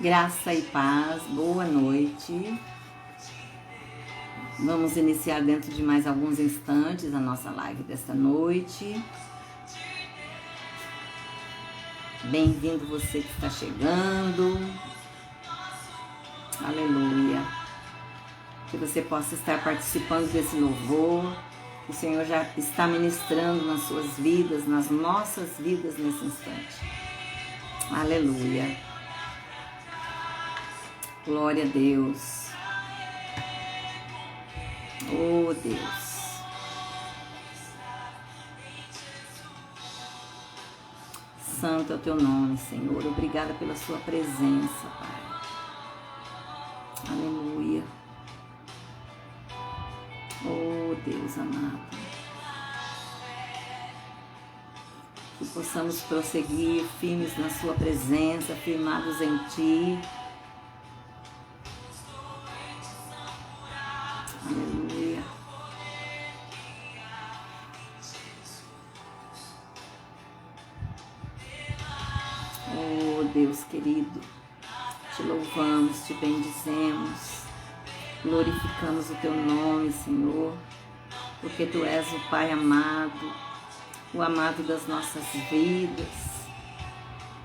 Graça e paz, boa noite. Vamos iniciar dentro de mais alguns instantes a nossa live desta noite. Bem-vindo você que está chegando. Aleluia. Que você possa estar participando desse louvor. O Senhor já está ministrando nas suas vidas, nas nossas vidas nesse instante. Aleluia. Glória a Deus. Oh, Deus. Santo é o teu nome, Senhor. Obrigada pela sua presença, Pai. Aleluia. Oh, Deus amado. Que possamos prosseguir firmes na sua presença, firmados em Ti. Aleluia. Oh, Deus querido, te louvamos, te bendizemos, glorificamos o teu nome, Senhor, porque tu és o Pai amado, o amado das nossas vidas,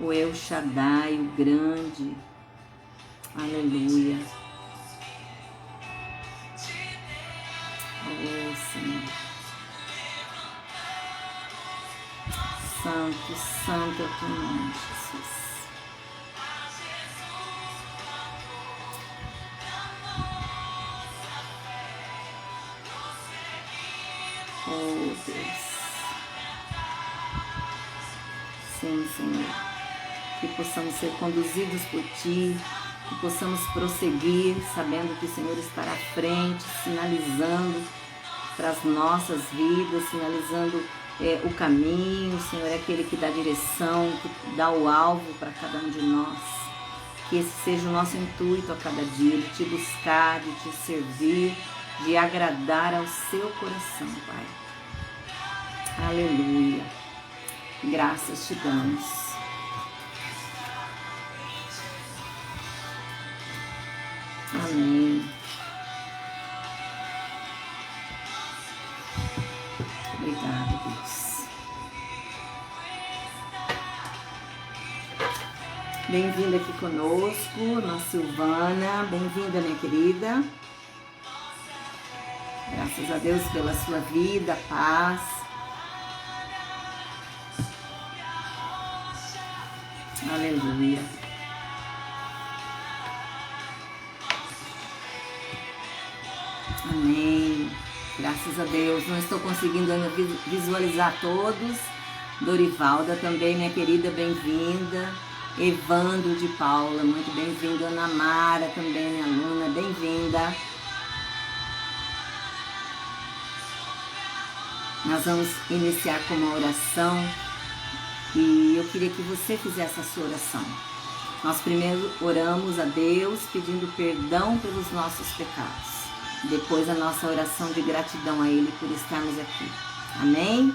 o El Shaddai, o grande. Aleluia. Oh, Senhor. Santo, santo é o teu nome, Jesus. Oh, Deus. Sim, Senhor. Que possamos ser conduzidos por Ti, que possamos prosseguir, sabendo que o Senhor estará à frente, sinalizando para as nossas vidas, sinalizando o caminho. O Senhor é aquele que dá direção, que dá o alvo para cada um de nós. Que esse seja o nosso intuito a cada dia, de Te buscar, de Te servir, de agradar ao Seu coração, Pai. Aleluia. Graças Te damos. Amém. Obrigada, Deus. Bem-vinda aqui conosco, nossa Silvana. Bem-vinda, minha querida. Graças a Deus pela sua vida, paz. Aleluia. Amém. Graças a Deus. Não estou conseguindo ainda visualizar todos. Dorivalda também, minha querida, bem-vinda. Evandro de Paula, muito bem-vindo. Ana Mara também, minha aluna, bem-vinda. Nós vamos iniciar com uma oração e eu queria que você fizesse a sua oração. Nós primeiro oramos a Deus pedindo perdão pelos nossos pecados. Depois a nossa oração de gratidão a Ele por estarmos aqui. Amém?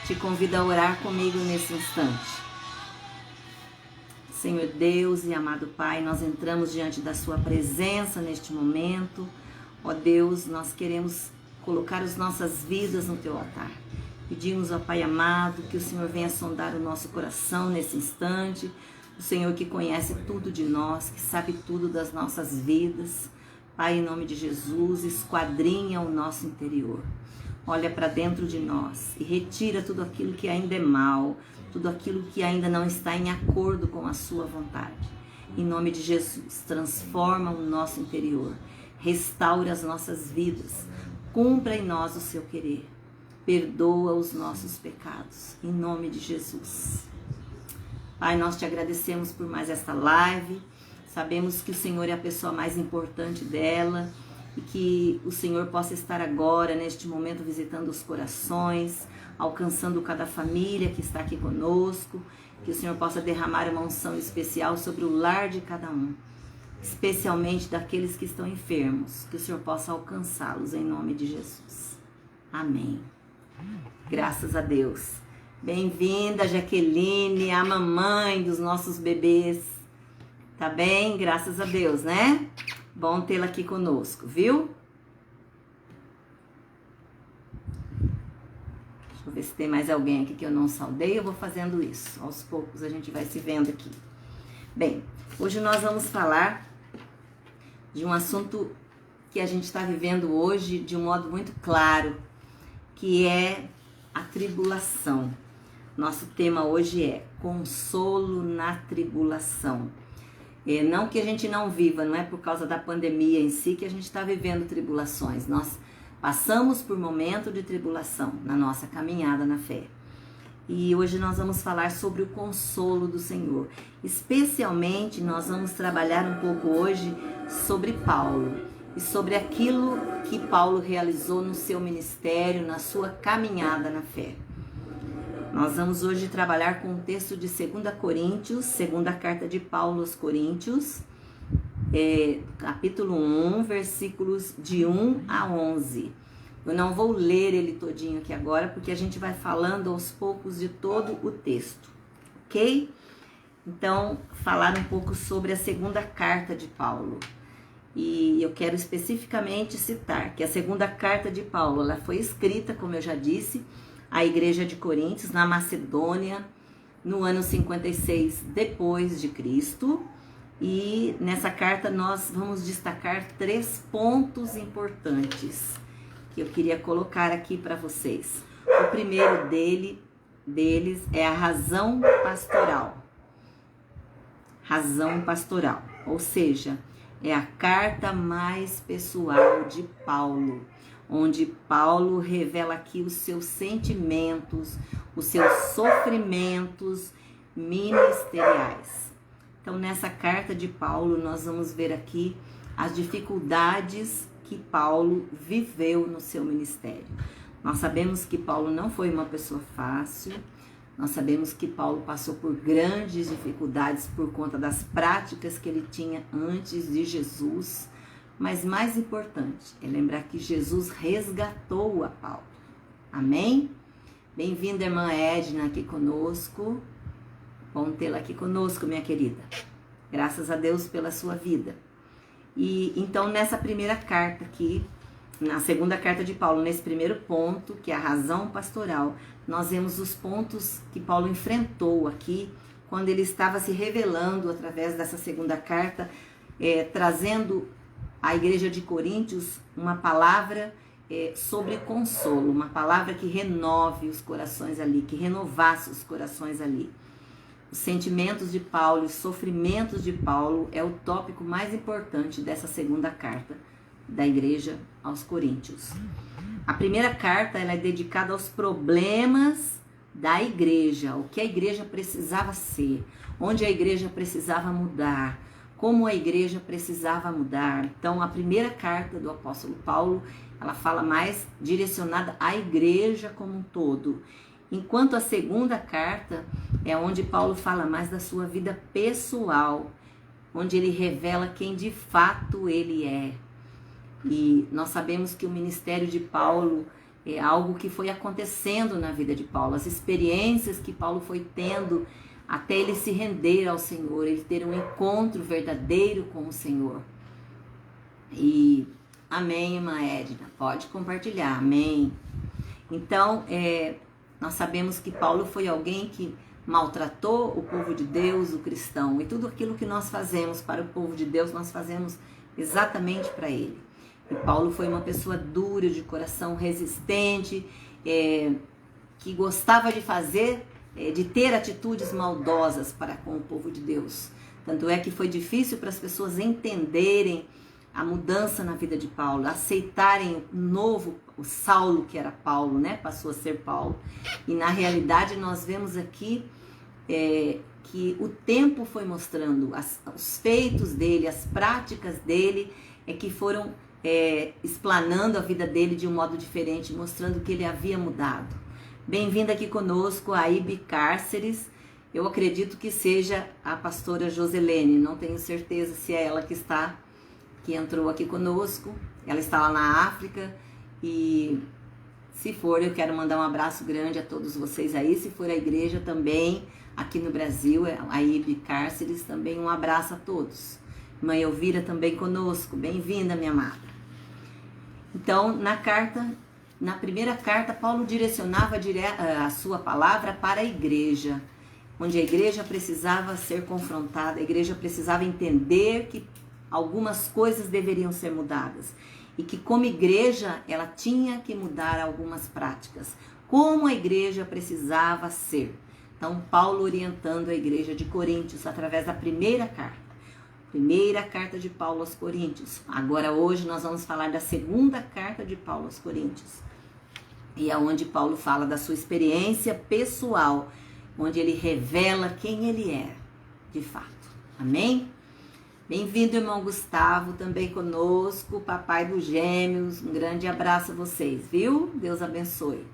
Te convido a orar comigo nesse instante. Senhor Deus e amado Pai, nós entramos diante da Sua presença neste momento. Ó Deus, nós queremos colocar as nossas vidas no Teu altar. Pedimos ao Pai amado que o Senhor venha sondar o nosso coração nesse instante. O Senhor que conhece tudo de nós, que sabe tudo das nossas vidas. Pai, em nome de Jesus, esquadrinha o nosso interior. Olha para dentro de nós e retira tudo aquilo que ainda é mal, tudo aquilo que ainda não está em acordo com a sua vontade. Em nome de Jesus, transforma o nosso interior, restaura as nossas vidas, cumpra em nós o seu querer, perdoa os nossos pecados, em nome de Jesus. Pai, nós te agradecemos por mais esta live. Sabemos que o Senhor é a pessoa mais importante dela e que o Senhor possa estar agora, neste momento, visitando os corações, alcançando cada família que está aqui conosco, que o Senhor possa derramar uma unção especial sobre o lar de cada um, especialmente daqueles que estão enfermos, que o Senhor possa alcançá-los em nome de Jesus. Amém. Graças a Deus. Bem-vinda, Jaqueline, a mamãe dos nossos bebês. Tá bem? Graças a Deus, né? Bom tê-la aqui conosco, viu? Deixa eu ver se tem mais alguém aqui que eu não saudei. Eu vou fazendo isso. Aos poucos a gente vai se vendo aqui. Bem, hoje nós vamos falar de um assunto que a gente está vivendo hoje de um modo muito claro, que é a tribulação. Nosso tema hoje é consolo na tribulação. Não que a gente não viva, não é por causa da pandemia em si que a gente está vivendo tribulações. Nós passamos por momento de tribulação na nossa caminhada na fé. E hoje nós vamos falar sobre o consolo do Senhor. Especialmente nós vamos trabalhar um pouco hoje sobre Paulo e sobre aquilo que Paulo realizou no seu ministério, na sua caminhada na fé. Nós vamos hoje trabalhar com o texto de 2 Coríntios, segunda carta de Paulo aos Coríntios, capítulo 1, versículos de 1 a 11. Eu não vou ler ele todinho aqui agora, porque a gente vai falando aos poucos de todo o texto, ok? Então, falar um pouco sobre a segunda carta de Paulo. E eu quero especificamente citar que a segunda carta de Paulo, ela foi escrita, como eu já disse, à igreja de Coríntios, na Macedônia, no ano 56 depois de Cristo. E nessa carta nós vamos destacar 3 pontos importantes que eu queria colocar aqui para vocês. O primeiro deles é a razão pastoral. Razão pastoral, ou seja, é a carta mais pessoal de Paulo, onde Paulo revela aqui os seus sentimentos, os seus sofrimentos ministeriais. Então, nessa carta de Paulo, nós vamos ver aqui as dificuldades que Paulo viveu no seu ministério. Nós sabemos que Paulo não foi uma pessoa fácil, nós sabemos que Paulo passou por grandes dificuldades por conta das práticas que ele tinha antes de Jesus. Mas mais importante é lembrar que Jesus resgatou a Paulo. Amém? Bem-vinda, irmã Edna, aqui conosco. Bom tê-la aqui conosco, minha querida. Graças a Deus pela sua vida. E então, nessa primeira carta aqui, na segunda carta de Paulo, nesse primeiro ponto, que é a razão pastoral, nós vemos os pontos que Paulo enfrentou aqui, quando ele estava se revelando através dessa segunda carta, trazendo a igreja de Coríntios uma palavra sobre consolo, uma palavra que renove os corações ali, que renovasse os corações ali. Os sentimentos de Paulo, os sofrimentos de Paulo é o tópico mais importante dessa segunda carta da igreja aos Coríntios. A primeira carta ela é dedicada aos problemas da igreja, o que a igreja precisava ser, onde a igreja precisava mudar, como a igreja precisava mudar. Então, a primeira carta do apóstolo Paulo, ela fala mais direcionada à igreja como um todo. Enquanto a segunda carta é onde Paulo fala mais da sua vida pessoal, onde ele revela quem de fato ele é. E nós sabemos que o ministério de Paulo é algo que foi acontecendo na vida de Paulo, as experiências que Paulo foi tendo até ele se render ao Senhor, ele ter um encontro verdadeiro com o Senhor. E amém, irmã Edna, pode compartilhar, amém. Então, nós sabemos que Paulo foi alguém que maltratou o povo de Deus, o cristão, e tudo aquilo que nós fazemos para o povo de Deus, nós fazemos exatamente para ele. E Paulo foi uma pessoa dura, de coração resistente, que gostava de fazer, de ter atitudes maldosas para com o povo de Deus. Tanto é que foi difícil para as pessoas entenderem a mudança na vida de Paulo, aceitarem o novo, o Saulo que era Paulo, né? Passou a ser Paulo. E na realidade nós vemos aqui que o tempo foi mostrando os feitos dele, as práticas dele, que foram explanando a vida dele de um modo diferente, mostrando que ele havia mudado. Bem-vinda aqui conosco a Ibe Cárceres. Eu acredito que seja a pastora Joselene, não tenho certeza se é ela que entrou aqui conosco. Ela está lá na África e se for, eu quero mandar um abraço grande a todos vocês aí. Se for a igreja também, aqui no Brasil, a IB Cárceres, também um abraço a todos. Mãe Elvira também conosco, bem-vinda, minha amada. Então, na primeira carta, Paulo direcionava a sua palavra para a igreja, onde a igreja precisava ser confrontada, a igreja precisava entender que algumas coisas deveriam ser mudadas e que, como igreja, ela tinha que mudar algumas práticas, como a igreja precisava ser. Então, Paulo orientando a igreja de Coríntios através da primeira carta de Paulo aos Coríntios. Agora, hoje, nós vamos falar da segunda carta de Paulo aos Coríntios, e é onde Paulo fala da sua experiência pessoal, onde ele revela quem ele é, de fato. Amém? Bem-vindo, irmão Gustavo, também conosco, papai dos gêmeos. Um grande abraço a vocês, viu? Deus abençoe.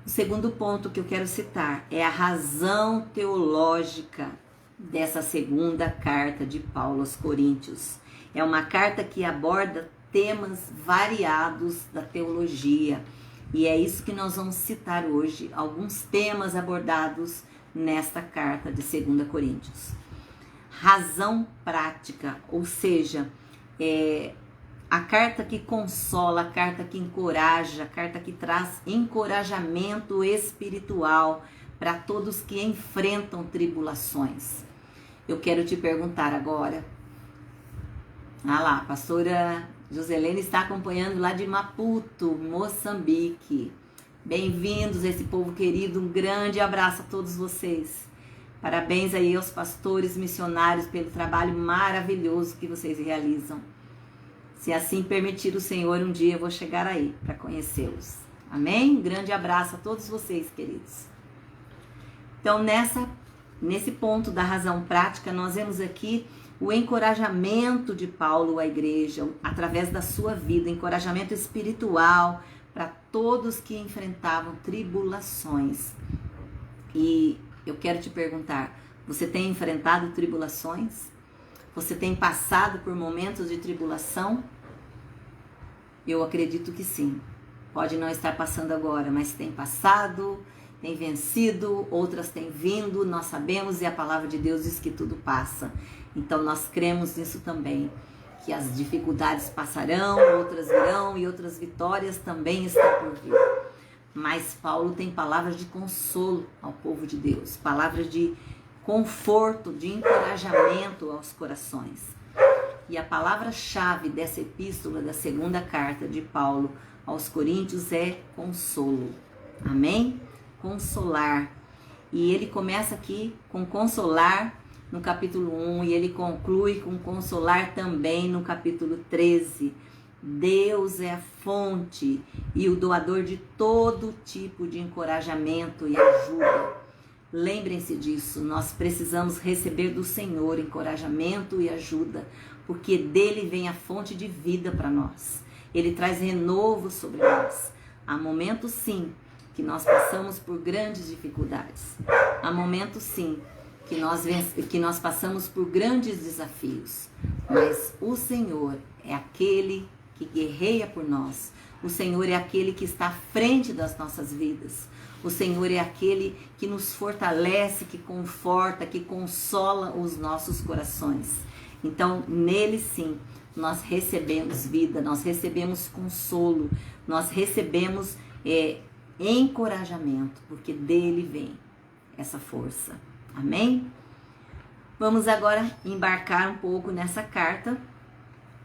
O segundo ponto que eu quero citar é a razão teológica dessa segunda carta de Paulo aos Coríntios. É uma carta que aborda temas variados da teologia. E é isso que nós vamos citar hoje, alguns temas abordados nesta carta de 2 Coríntios. Razão prática, ou seja, a carta que consola, a carta que encoraja, a carta que traz encorajamento espiritual para todos que enfrentam tribulações. Eu quero te perguntar agora. Ah lá, a pastora Joselene está acompanhando lá de Maputo, Moçambique. Bem-vindos, esse povo querido. Um grande abraço a todos vocês. Parabéns aí aos pastores missionários pelo trabalho maravilhoso que vocês realizam. Se assim permitir o Senhor, um dia eu vou chegar aí para conhecê-los. Amém? Um grande abraço a todos vocês, queridos. Então, nesse ponto da razão prática, nós vemos aqui o encorajamento de Paulo à igreja, através da sua vida, encorajamento espiritual para todos que enfrentavam tribulações. E eu quero te perguntar, você tem enfrentado tribulações? Você tem passado por momentos de tribulação? Eu acredito que sim. Pode não estar passando agora, mas tem passado, tem vencido, outras têm vindo, nós sabemos e a palavra de Deus diz que tudo passa. Então nós cremos nisso também, que as dificuldades passarão, outras virão e outras vitórias também estão por vir. Mas Paulo tem palavras de consolo ao povo de Deus, palavras de conforto, de encorajamento aos corações. E a palavra-chave dessa epístola, da segunda carta de Paulo aos Coríntios é consolo. Amém? Consolar. E ele começa aqui com consolar no capítulo 1 e ele conclui com consolar também no capítulo 13. Deus é a fonte e o doador de todo tipo de encorajamento e ajuda. Lembrem-se disso, nós precisamos receber do Senhor encorajamento e ajuda, porque dele vem a fonte de vida para nós. Ele traz renovo sobre nós. Há momentos, sim, que nós passamos por grandes dificuldades. Há momentos, sim, que nós passamos por grandes desafios. Mas o Senhor é aquele que guerreia por nós. O Senhor é aquele que está à frente das nossas vidas. O Senhor é aquele que nos fortalece, que conforta, que consola os nossos corações. Então, nele sim, nós recebemos vida, nós recebemos consolo, nós recebemos encorajamento, porque dele vem essa força. Amém? Vamos agora embarcar um pouco nessa carta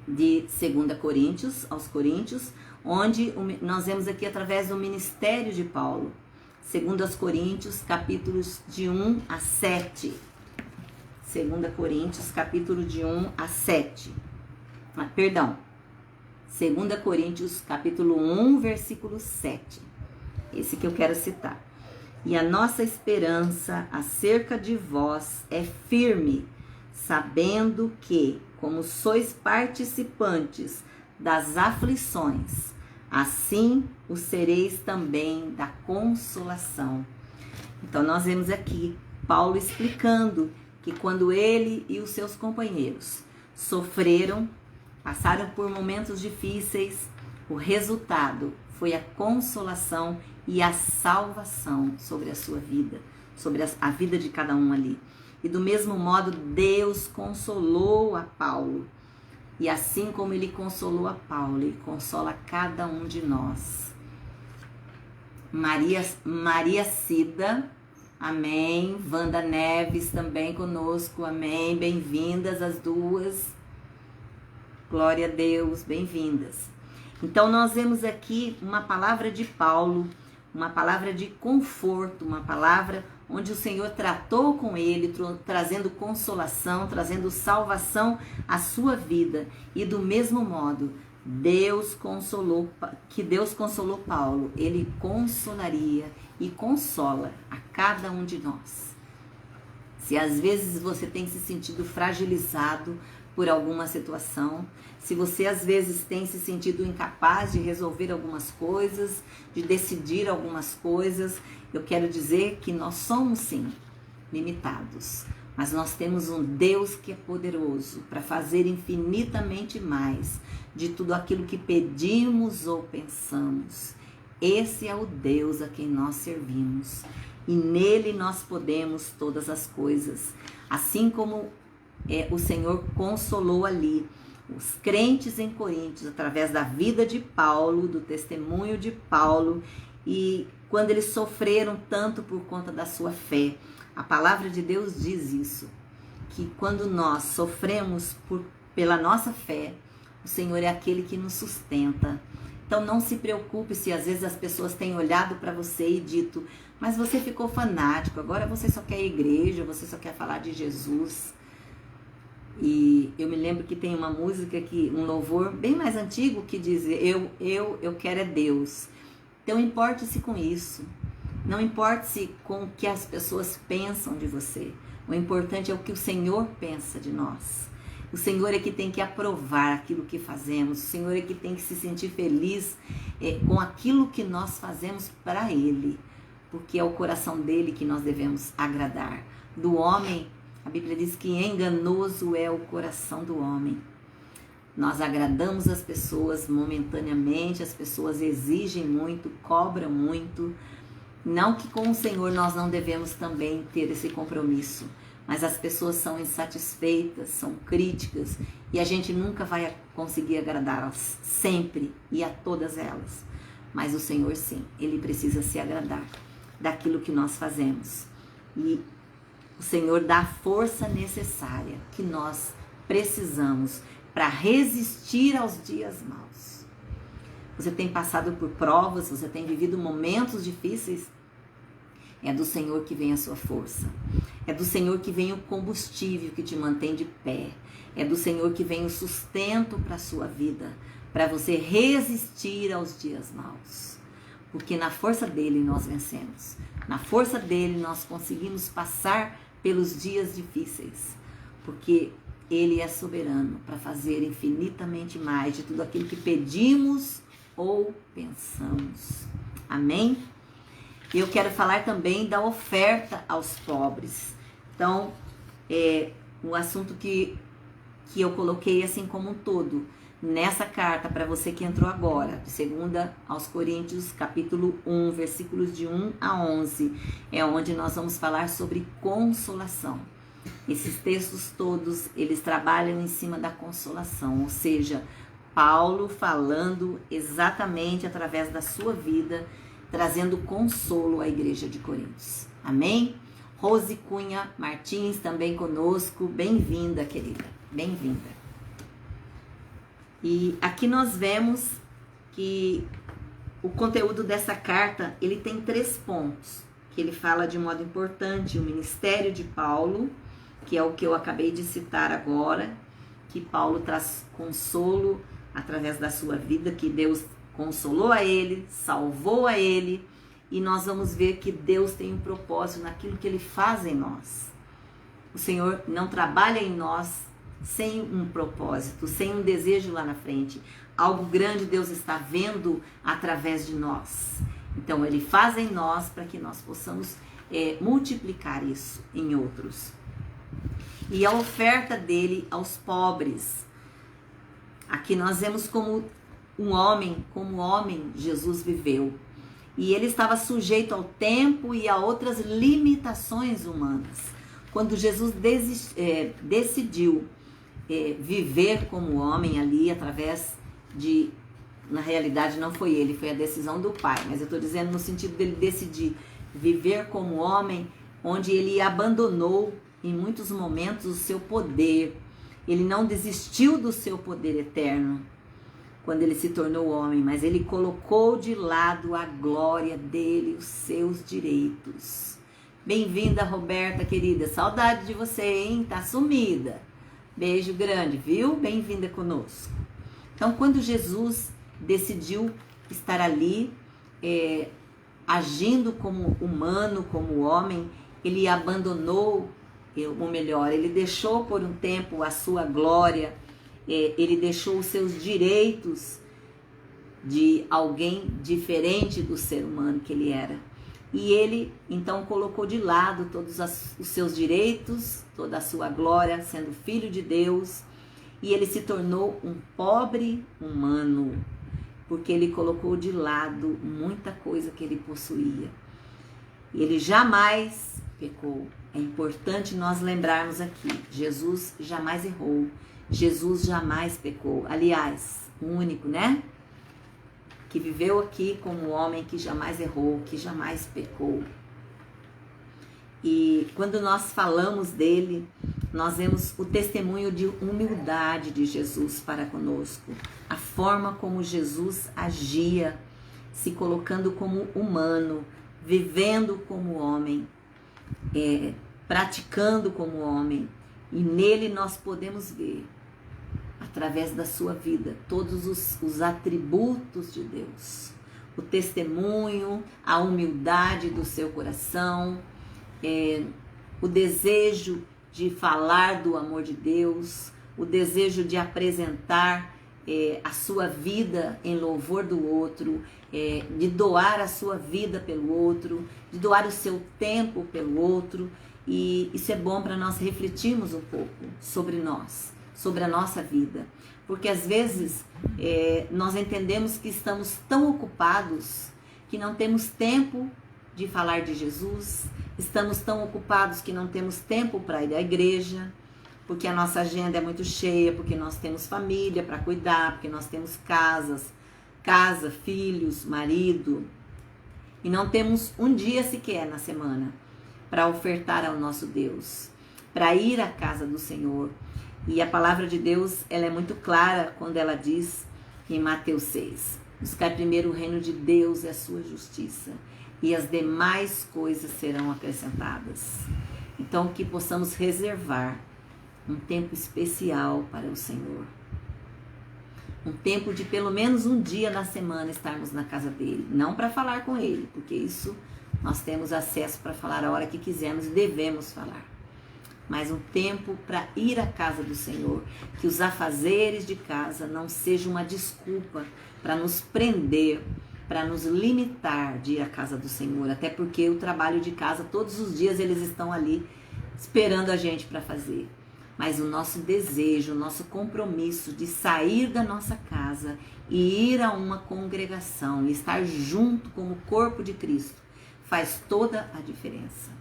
de 2 Coríntios, aos Coríntios, onde nós vemos aqui através do ministério de Paulo. 2 Coríntios, capítulos de 1 a 7. 2 Coríntios, capítulo de 1 a 7. 2 Coríntios, capítulo 1, versículo 7. Esse que eu quero citar. E a nossa esperança acerca de vós é firme, sabendo que, como sois participantes das aflições, assim o sereis também da consolação. Então nós vemos aqui Paulo explicando que quando ele e os seus companheiros sofreram, passaram por momentos difíceis, o resultado foi a consolação e a salvação sobre a sua vida, sobre a vida de cada um ali. E do mesmo modo, Deus consolou a Paulo. E assim como ele consolou a Paulo, ele consola cada um de nós. Maria Cida, amém. Wanda Neves também conosco, amém. Bem-vindas as duas. Glória a Deus, bem-vindas. Então nós vemos aqui uma palavra de Paulo, uma palavra de conforto, uma palavra onde o Senhor tratou com ele, trazendo consolação, trazendo salvação à sua vida. E do mesmo modo, Deus consolou Paulo, ele consolaria e consola a cada um de nós. Se às vezes você tem se sentido fragilizado por alguma situação, se você às vezes tem se sentido incapaz de resolver algumas coisas, de decidir algumas coisas, eu quero dizer que nós somos sim limitados, mas nós temos um Deus que é poderoso para fazer infinitamente mais de tudo aquilo que pedimos ou pensamos. Esse é o Deus a quem nós servimos e nele nós podemos todas as coisas, assim como o Senhor consolou ali os crentes em Coríntios através da vida de Paulo, do testemunho de Paulo, e quando eles sofreram tanto por conta da sua fé. A palavra de Deus diz isso, que quando nós sofremos pela nossa fé, o Senhor é aquele que nos sustenta. Então não se preocupe se às vezes as pessoas têm olhado para você e dito, mas você ficou fanático, agora você só quer igreja, você só quer falar de Jesus. E eu me lembro que tem uma música, um louvor bem mais antigo que diz, eu quero é Deus. Então importe-se com isso, não importe-se com o que as pessoas pensam de você. O importante é o que o Senhor pensa de nós. O Senhor é que tem que aprovar aquilo que fazemos, o Senhor é que tem que se sentir feliz com aquilo que nós fazemos para Ele, porque é o coração dele que nós devemos agradar. Do homem, a Bíblia diz que enganoso é o coração do homem. Nós agradamos as pessoas momentaneamente, as pessoas exigem muito, cobram muito. Não que com o Senhor nós não devemos também ter esse compromisso, mas as pessoas são insatisfeitas, são críticas, e a gente nunca vai conseguir agradá-las sempre e a todas elas. Mas o Senhor sim, Ele precisa se agradar daquilo que nós fazemos. E o Senhor dá a força necessária que nós precisamos para resistir aos dias maus. Você tem passado por provas, você tem vivido momentos difíceis, é do Senhor que vem a sua força. É do Senhor que vem o combustível que te mantém de pé. É do Senhor que vem o sustento para a sua vida, para você resistir aos dias maus. Porque na força dele nós vencemos. Na força dele nós conseguimos passar pelos dias difíceis. Porque ele é soberano para fazer infinitamente mais de tudo aquilo que pedimos ou pensamos. Amém? E eu quero falar também da oferta aos pobres. Então, um assunto que eu coloquei assim como um todo, nessa carta para você que entrou agora, de 2 aos Coríntios, capítulo 1, versículos de 1 a 11, é onde nós vamos falar sobre consolação. Esses textos todos, eles trabalham em cima da consolação, ou seja, Paulo falando exatamente através da sua vida, trazendo consolo à igreja de Coríntios. Amém? Rose Cunha Martins também conosco, bem-vinda, querida, bem-vinda. E aqui nós vemos que o conteúdo dessa carta, ele tem 3 pontos, que ele fala de modo importante, o ministério de Paulo, que é o que eu acabei de citar agora, que Paulo traz consolo através da sua vida, que Deus consolou a ele, salvou a ele, e nós vamos ver que Deus tem um propósito naquilo que ele faz em nós. O Senhor não trabalha em nós sem um propósito, sem um desejo lá na frente. Algo grande Deus está vendo através de nós. Então ele faz em nós para que nós possamos multiplicar isso em outros. E a oferta dele aos pobres. Aqui nós vemos como homem Jesus viveu. e ele estava sujeito ao tempo e a outras limitações humanas. Quando Jesus decidiu viver como homem ali, através de... Na realidade não foi ele, foi a decisão do Pai, mas eu estou dizendo no sentido dele decidir viver como homem, onde ele abandonou em muitos momentos o seu poder. Ele não desistiu do seu poder eterno quando ele se tornou homem, mas ele colocou de lado a glória dele, os seus direitos. Bem-vinda, Roberta, querida. Saudade de você, hein? Tá sumida. Beijo grande, viu? Bem-vinda conosco. Então, quando Jesus decidiu estar ali, agindo como humano, como homem, ele abandonou, ou melhor, ele deixou por um tempo a sua glória, ele deixou os seus direitos de alguém diferente do ser humano que ele era. E ele, então, colocou de lado todos os seus direitos, toda a sua glória, sendo filho de Deus, e ele se tornou um pobre humano, porque ele colocou de lado muita coisa que ele possuía. Ele jamais pecou. É importante nós lembrarmos aqui, Jesus jamais errou, Jesus jamais pecou. Aliás, o único, né? Que viveu aqui como homem que jamais errou, que jamais pecou. E quando nós falamos dele, nós vemos o testemunho de humildade de Jesus para conosco. A forma como Jesus agia, se colocando como humano, vivendo como homem, praticando como homem. E nele nós podemos ver, através da sua vida, todos os atributos de Deus. O testemunho, a humildade do seu coração, o desejo de falar do amor de Deus, o desejo de apresentar a sua vida em louvor do outro, de doar a sua vida pelo outro, de doar o seu tempo pelo outro. E isso é bom para nós refletirmos um pouco sobre nós, sobre a nossa vida. Porque às vezes nós entendemos que estamos tão ocupados que não temos tempo de falar de Jesus, estamos tão ocupados que não temos tempo para ir à igreja, porque a nossa agenda é muito cheia, porque nós temos família para cuidar, porque nós temos casa, filhos, marido, e não temos um dia sequer na semana para ofertar ao nosso Deus, para ir à casa do Senhor. E a palavra de Deus, ela é muito clara quando ela diz em Mateus 6, buscar primeiro o reino de Deus e a sua justiça, e as demais coisas serão acrescentadas. Então, que possamos reservar um tempo especial para o Senhor. Um tempo de pelo menos um dia na semana estarmos na casa dele. Não para falar com ele, porque isso nós temos acesso para falar a hora que quisermos e devemos falar. Mas um tempo para ir à casa do Senhor. Que os afazeres de casa não sejam uma desculpa para nos prender, para nos limitar de ir à casa do Senhor. Até porque o trabalho de casa, todos os dias eles estão ali esperando a gente para fazer. Mas o nosso desejo, o nosso compromisso de sair da nossa casa e ir a uma congregação, e estar junto como corpo de Cristo, faz toda a diferença.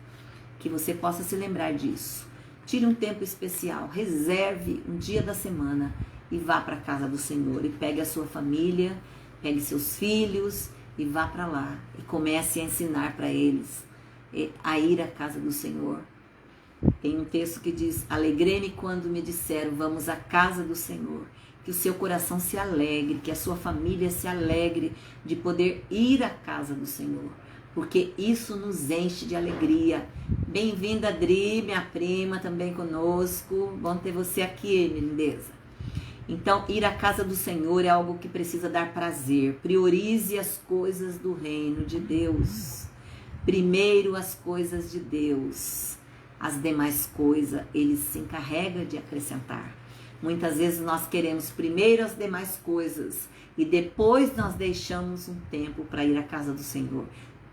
Que você possa se lembrar disso. Tire um tempo especial, reserve um dia da semana e vá para a casa do Senhor. E pegue a sua família, pegue seus filhos e vá para lá. E comece a ensinar para eles a ir à casa do Senhor. Tem um texto que diz: alegrei-me quando me disseram, vamos à casa do Senhor. Que o seu coração se alegre, que a sua família se alegre de poder ir à casa do Senhor. Porque isso nos enche de alegria. Bem-vinda, Adri, minha prima, também conosco. Bom ter você aqui, lindeza. Então, ir à casa do Senhor é algo que precisa dar prazer. Priorize as coisas do reino de Deus. Primeiro as coisas de Deus. As demais coisas, Ele se encarrega de acrescentar. Muitas vezes nós queremos primeiro as demais coisas e depois nós deixamos um tempo para ir à casa do Senhor.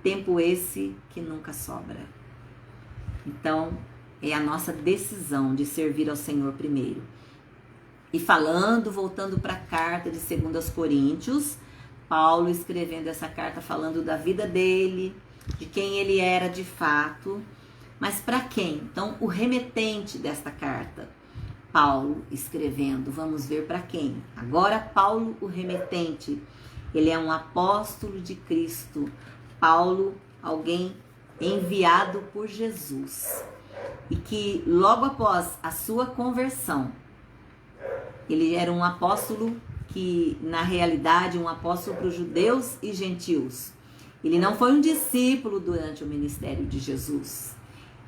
Tempo esse que nunca sobra. Então, é a nossa decisão de servir ao Senhor primeiro. E voltando para a carta de 2 Coríntios, Paulo escrevendo essa carta falando da vida dele, de quem ele era de fato, mas para quem? Então, o remetente desta carta, Paulo escrevendo, vamos ver para quem. Agora, Paulo, o remetente, ele é um apóstolo de Cristo. Paulo, alguém enviado por Jesus, e que logo após a sua conversão, ele era um apóstolo que, na realidade, um apóstolo para os judeus e gentios. Ele não foi um discípulo durante o ministério de Jesus,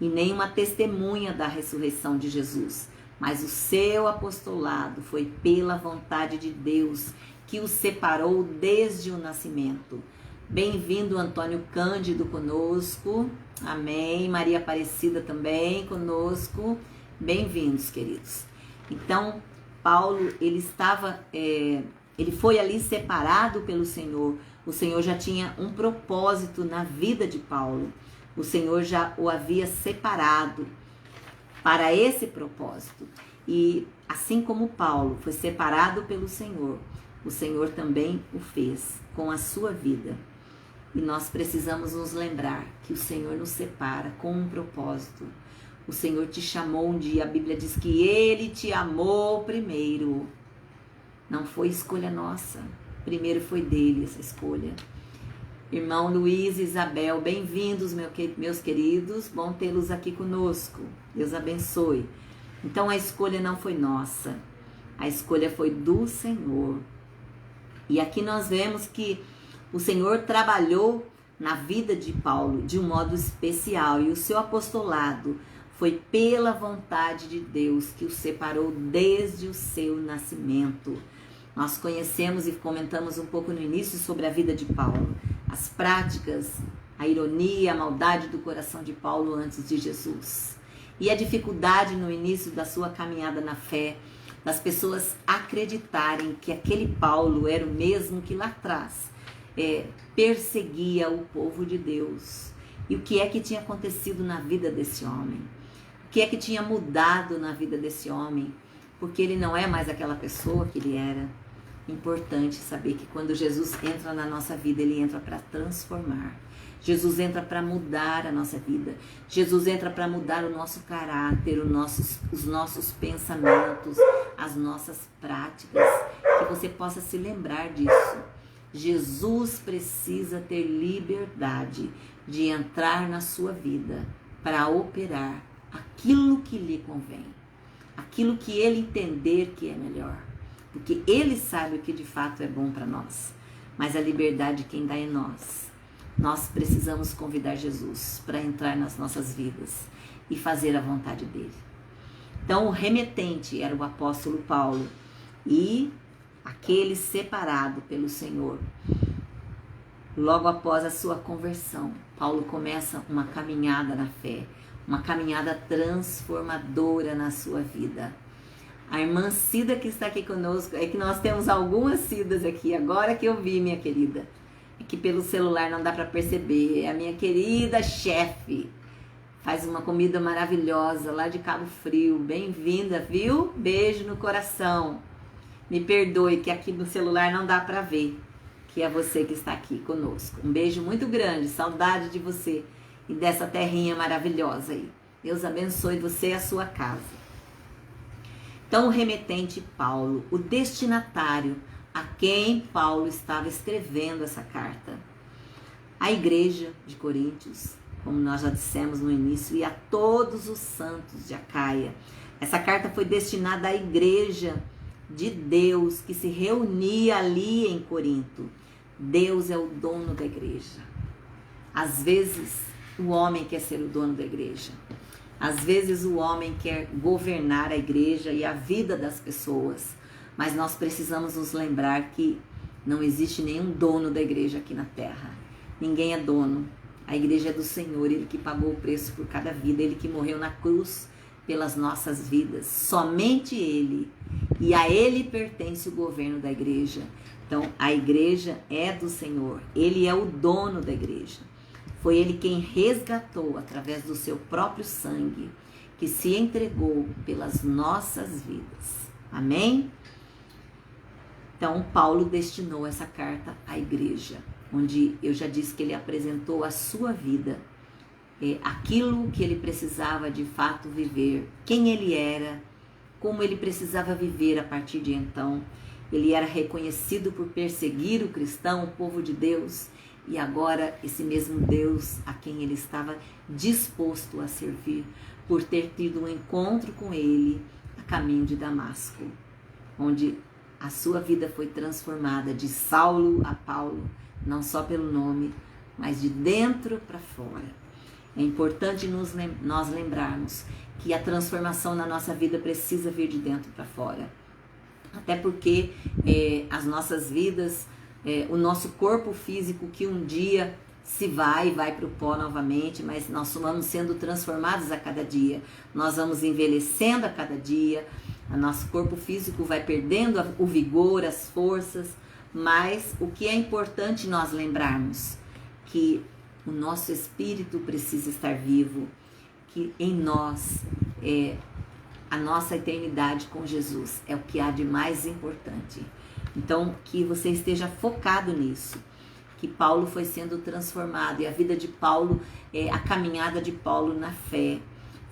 e nem uma testemunha da ressurreição de Jesus, mas o seu apostolado foi pela vontade de Deus, que o separou desde o nascimento. Bem-vindo, Antônio Cândido, conosco. Amém. Maria Aparecida também conosco. Bem-vindos, queridos. Então, Paulo, ele foi ali separado pelo Senhor. O Senhor já tinha um propósito na vida de Paulo. O Senhor já o havia separado para esse propósito. E assim como Paulo foi separado pelo Senhor, o Senhor também o fez com a sua vida. E nós precisamos nos lembrar que o Senhor nos separa com um propósito. O Senhor te chamou um dia, a Bíblia diz que Ele te amou primeiro. Não foi escolha nossa, primeiro foi dele essa escolha. Irmão Luiz e Isabel, bem-vindos, meus queridos, bom tê-los aqui conosco. Deus abençoe. Então a escolha não foi nossa, a escolha foi do Senhor. E aqui nós vemos que o Senhor trabalhou na vida de Paulo de um modo especial, e o seu apostolado foi pela vontade de Deus, que o separou desde o seu nascimento. Nós conhecemos e comentamos um pouco no início sobre a vida de Paulo, as práticas, a ironia, a maldade do coração de Paulo antes de Jesus. E a dificuldade no início da sua caminhada na fé, das pessoas acreditarem que aquele Paulo era o mesmo que lá atrás perseguia o povo de Deus. E o que é que tinha acontecido na vida desse homem? O que é que tinha mudado na vida desse homem? Porque ele não é mais aquela pessoa que ele era. Importante saber que quando Jesus entra na nossa vida, ele entra para transformar. Jesus entra para mudar a nossa vida. Jesus entra para mudar o nosso caráter, os nossos pensamentos, as nossas práticas. Que você possa se lembrar disso. Jesus precisa ter liberdade de entrar na sua vida para operar aquilo que lhe convém, aquilo que ele entender que é melhor, porque ele sabe o que de fato é bom para nós, mas a liberdade quem dá é nós. Nós precisamos convidar Jesus para entrar nas nossas vidas e fazer a vontade dele. Então o remetente era o apóstolo Paulo e aquele separado pelo Senhor. Logo após a sua conversão, Paulo começa uma caminhada na fé, uma caminhada transformadora na sua vida. A irmã Cida que está aqui conosco, é que nós temos algumas Cidas aqui, agora que eu vi, minha querida. É que pelo celular não dá para perceber. É a minha querida chefe. Faz uma comida maravilhosa lá de Cabo Frio. Bem-vinda, viu? Beijo no coração. Me perdoe que aqui no celular não dá para ver, que é você que está aqui conosco. Um beijo muito grande, saudade de você e dessa terrinha maravilhosa aí. Deus abençoe você e a sua casa. Então, o remetente Paulo, o destinatário a quem Paulo estava escrevendo essa carta, a igreja de Coríntios, como nós já dissemos no início, e a todos os santos de Acaia. Essa carta foi destinada à igreja de Deus que se reunia ali em Corinto. Deus é o dono da igreja. Às vezes o homem quer ser o dono da igreja. Às vezes o homem quer governar a igreja e a vida das pessoas. Mas nós precisamos nos lembrar que não existe nenhum dono da igreja aqui na terra. Ninguém é dono. A igreja é do Senhor, Ele que pagou o preço por cada vida, Ele que morreu na cruz pelas nossas vidas. Somente Ele. E a Ele pertence o governo da igreja. Então, a igreja é do Senhor. Ele é o dono da igreja. Foi Ele quem resgatou através do seu próprio sangue, que se entregou pelas nossas vidas. Amém? Então, Paulo destinou essa carta à igreja, onde eu já disse que ele apresentou a sua vida, aquilo que ele precisava de fato viver, quem ele era, como ele precisava viver a partir de então. Ele era reconhecido por perseguir o cristão, o povo de Deus, e agora esse mesmo Deus a quem ele estava disposto a servir, por ter tido um encontro com ele a caminho de Damasco, onde a sua vida foi transformada de Saulo a Paulo, não só pelo nome, mas de dentro para fora. É importante nós lembrarmos que a transformação na nossa vida precisa vir de dentro para fora. Até porque as nossas vidas, o nosso corpo físico que um dia se vai para o pó novamente, mas nós vamos sendo transformados a cada dia. Nós vamos envelhecendo a cada dia, o nosso corpo físico vai perdendo o vigor, as forças, mas o que é importante nós lembrarmos, que o nosso espírito precisa estar vivo, que em nós a nossa eternidade com Jesus é o que há de mais importante. Então, que você esteja focado nisso, que Paulo foi sendo transformado, e a vida de Paulo, a caminhada de Paulo na fé,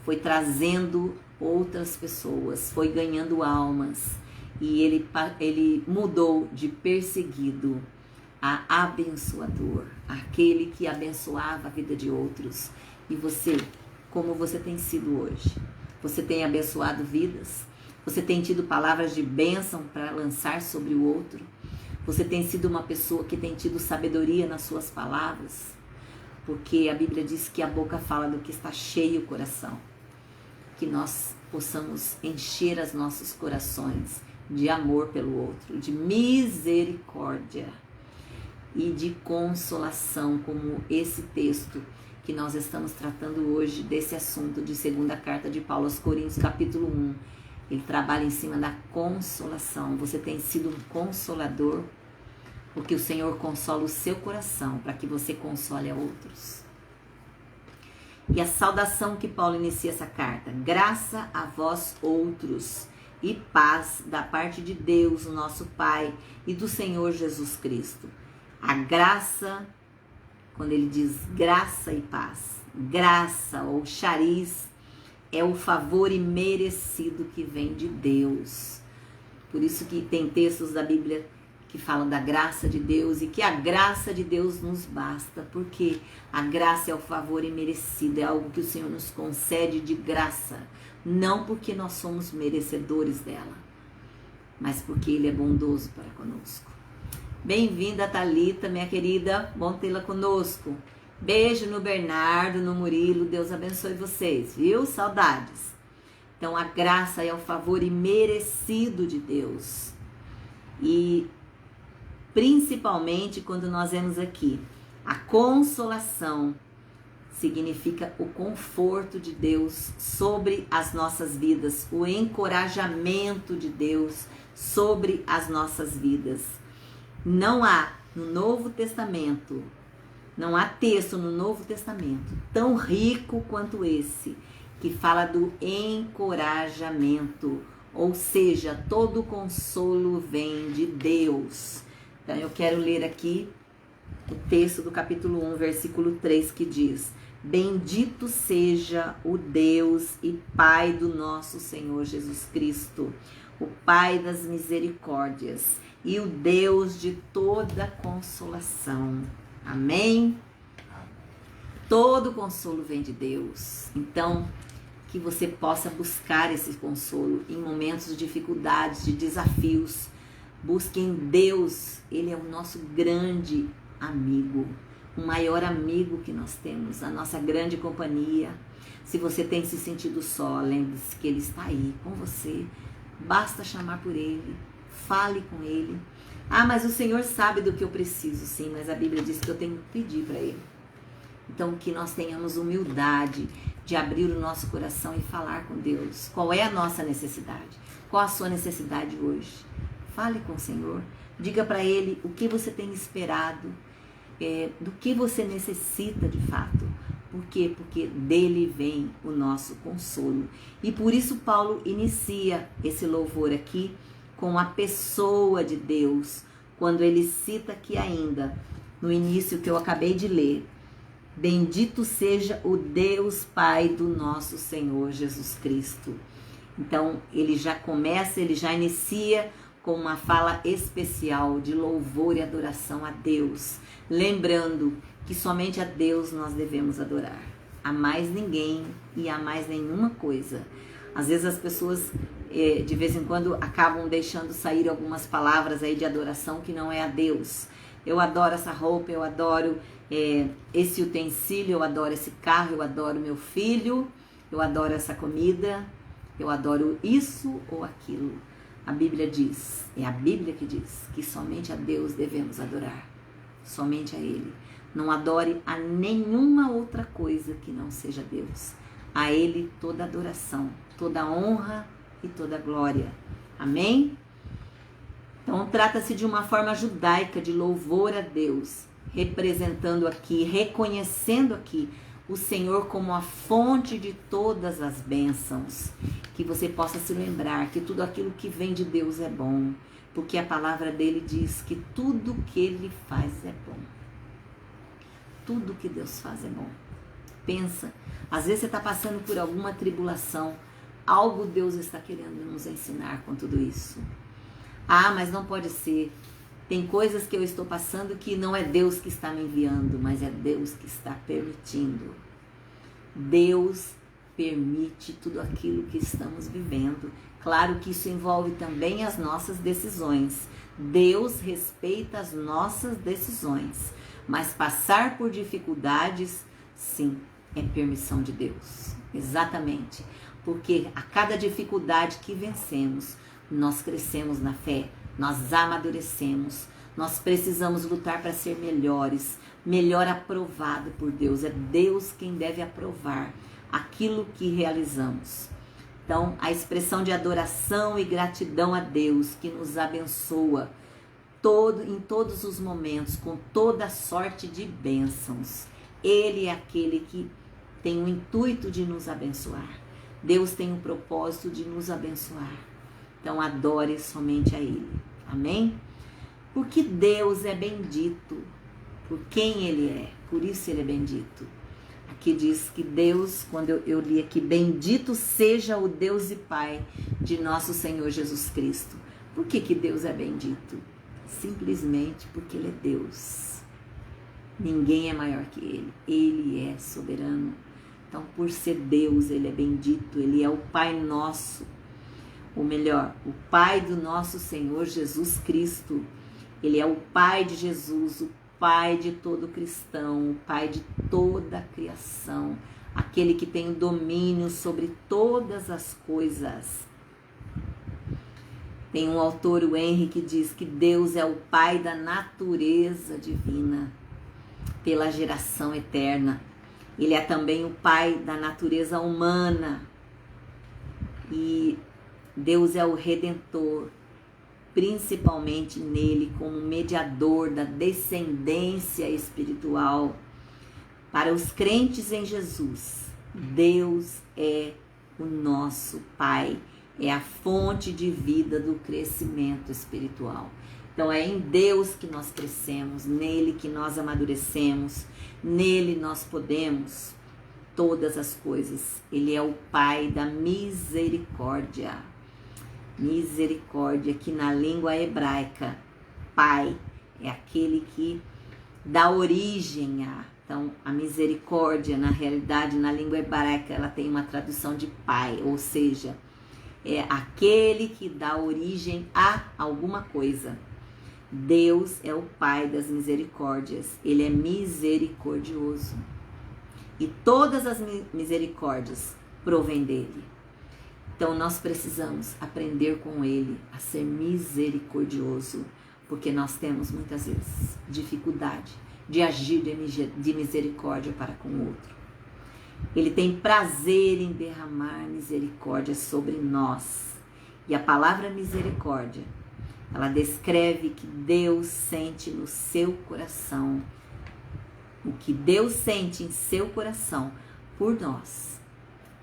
foi trazendo outras pessoas, foi ganhando almas, e ele mudou de perseguido a abençoador, aquele que abençoava a vida de outros. E você, como você tem sido hoje? Você tem abençoado vidas? Você tem tido palavras de bênção para lançar sobre o outro? Você tem sido uma pessoa que tem tido sabedoria nas suas palavras? Porque a Bíblia diz que a boca fala do que está cheio o coração. Que nós possamos encher os nossos corações de amor pelo outro, de misericórdia e de consolação, como esse texto que nós estamos tratando hoje, desse assunto de segunda carta de Paulo aos Coríntios, capítulo 1. Ele trabalha em cima da consolação. Você tem sido um consolador, porque o Senhor consola o seu coração para que você console a outros. E a saudação que Paulo inicia essa carta: graça a vós outros e paz da parte de Deus, o nosso Pai, e do Senhor Jesus Cristo. A graça, quando ele diz graça e paz, graça ou chariz, é o favor imerecido que vem de Deus. Por isso que tem textos da Bíblia que falam da graça de Deus e que a graça de Deus nos basta, porque a graça é o favor imerecido, é algo que o Senhor nos concede de graça, não porque nós somos merecedores dela, mas porque Ele é bondoso para conosco. Bem-vinda, Thalita, minha querida, bom tê-la conosco. Beijo no Bernardo, no Murilo, Deus abençoe vocês, viu? Saudades. Então, a graça é o favor imerecido de Deus. E principalmente quando nós vemos aqui, a consolação significa o conforto de Deus sobre as nossas vidas, o encorajamento de Deus sobre as nossas vidas. Não há no Novo Testamento, não há texto no Novo Testamento tão rico quanto esse, que fala do encorajamento, ou seja, todo consolo vem de Deus. Então eu quero ler aqui o texto do capítulo 1, versículo 3, que diz: bendito seja o Deus e Pai do nosso Senhor Jesus Cristo, o Pai das misericórdias e o Deus de toda consolação. Amém? Todo consolo vem de Deus. Então, que você possa buscar esse consolo em momentos de dificuldades, de desafios. Busque em Deus. Ele é o nosso grande amigo, o maior amigo que nós temos, a nossa grande companhia. Se você tem se sentido só, lembre-se que Ele está aí com você. Basta chamar por Ele, fale com Ele. Ah, mas o Senhor sabe do que eu preciso. Sim, mas a Bíblia diz que eu tenho que pedir para Ele. Então, que nós tenhamos humildade de abrir o nosso coração e falar com Deus. Qual é a nossa necessidade? Qual a sua necessidade hoje? Fale com o Senhor. Diga para Ele o que você tem esperado, do que você necessita de fato. Por quê? Porque dele vem o nosso consolo. E por isso Paulo inicia esse louvor aqui com a pessoa de Deus, quando ele cita aqui ainda, no início que eu acabei de ler, bendito seja o Deus Pai do nosso Senhor Jesus Cristo. Então, ele já começa, ele já inicia com uma fala especial de louvor e adoração a Deus, lembrando que somente a Deus nós devemos adorar, a mais ninguém e a mais nenhuma coisa. Às vezes as pessoas, de vez em quando, acabam deixando sair algumas palavras aí de adoração que não é a Deus. Eu adoro essa roupa, eu adoro esse utensílio, eu adoro esse carro, eu adoro meu filho, eu adoro essa comida, eu adoro isso ou aquilo. A Bíblia diz, é a Bíblia que diz, que somente a Deus devemos adorar, somente a Ele. Não adore a nenhuma outra coisa que não seja Deus. A Ele toda adoração, toda honra e toda glória. Amém? Então trata-se de uma forma judaica de louvor a Deus, representando aqui, reconhecendo aqui o Senhor como a fonte de todas as bênçãos. Que você possa se lembrar que tudo aquilo que vem de Deus é bom, porque a palavra dele diz que tudo que ele faz é bom. Tudo que Deus faz é bom. Pensa, às vezes você está passando por alguma tribulação, algo Deus está querendo nos ensinar com tudo isso. Ah, mas não pode ser. Tem coisas que eu estou passando que não é Deus que está me enviando, mas é Deus que está permitindo. Deus permite tudo aquilo que estamos vivendo. Claro que isso envolve também as nossas decisões. Deus respeita as nossas decisões, mas passar por dificuldades, sim, é permissão de Deus. Exatamente. Porque a cada dificuldade que vencemos, nós crescemos na fé, nós amadurecemos, nós precisamos lutar para ser melhores, melhor aprovado por Deus. É Deus quem deve aprovar aquilo que realizamos. Então, a expressão de adoração e gratidão a Deus que nos abençoa em todos os momentos, com toda sorte de bênçãos. Ele é aquele que tem o intuito de nos abençoar. Deus tem o propósito de nos abençoar. Então, adore somente a Ele. Amém? Porque Deus é bendito. Por quem Ele é. Por isso Ele é bendito. Aqui diz que Deus, quando eu li aqui, bendito seja o Deus e Pai de nosso Senhor Jesus Cristo. Por que Deus é bendito? Simplesmente porque Ele é Deus. Ninguém é maior que Ele. Ele é soberano. Então, por ser Deus, Ele é bendito. Ele é o Pai nosso. Ou melhor, o Pai do nosso Senhor Jesus Cristo. Ele é o Pai de Jesus, o Pai de todo cristão, o Pai de toda a criação, aquele que tem o domínio sobre todas as coisas. Tem um autor, o Henry, que diz que Deus é o Pai da natureza divina, pela geração eterna. Ele é também o Pai da natureza humana. E Deus é o Redentor, principalmente nele, como mediador da descendência espiritual. Para os crentes em Jesus, Deus é o nosso Pai, é a fonte de vida do crescimento espiritual. Então é em Deus que nós crescemos, nele que nós amadurecemos, nele nós podemos todas as coisas. Ele é o Pai da misericórdia. Misericórdia, que na língua hebraica, Pai, é aquele que dá origem a. Então, a misericórdia, na realidade, na língua hebraica, ela tem uma tradução de Pai, ou seja, é aquele que dá origem a alguma coisa. Deus é o Pai das misericórdias, Ele é misericordioso. E todas as misericórdias provêm dele. Então, nós precisamos aprender com Ele a ser misericordioso, porque nós temos muitas vezes dificuldade de agir de misericórdia para com o outro. Ele tem prazer em derramar misericórdia sobre nós. E a palavra misericórdia, ela descreve que Deus sente no seu coração, o que Deus sente em seu coração por nós,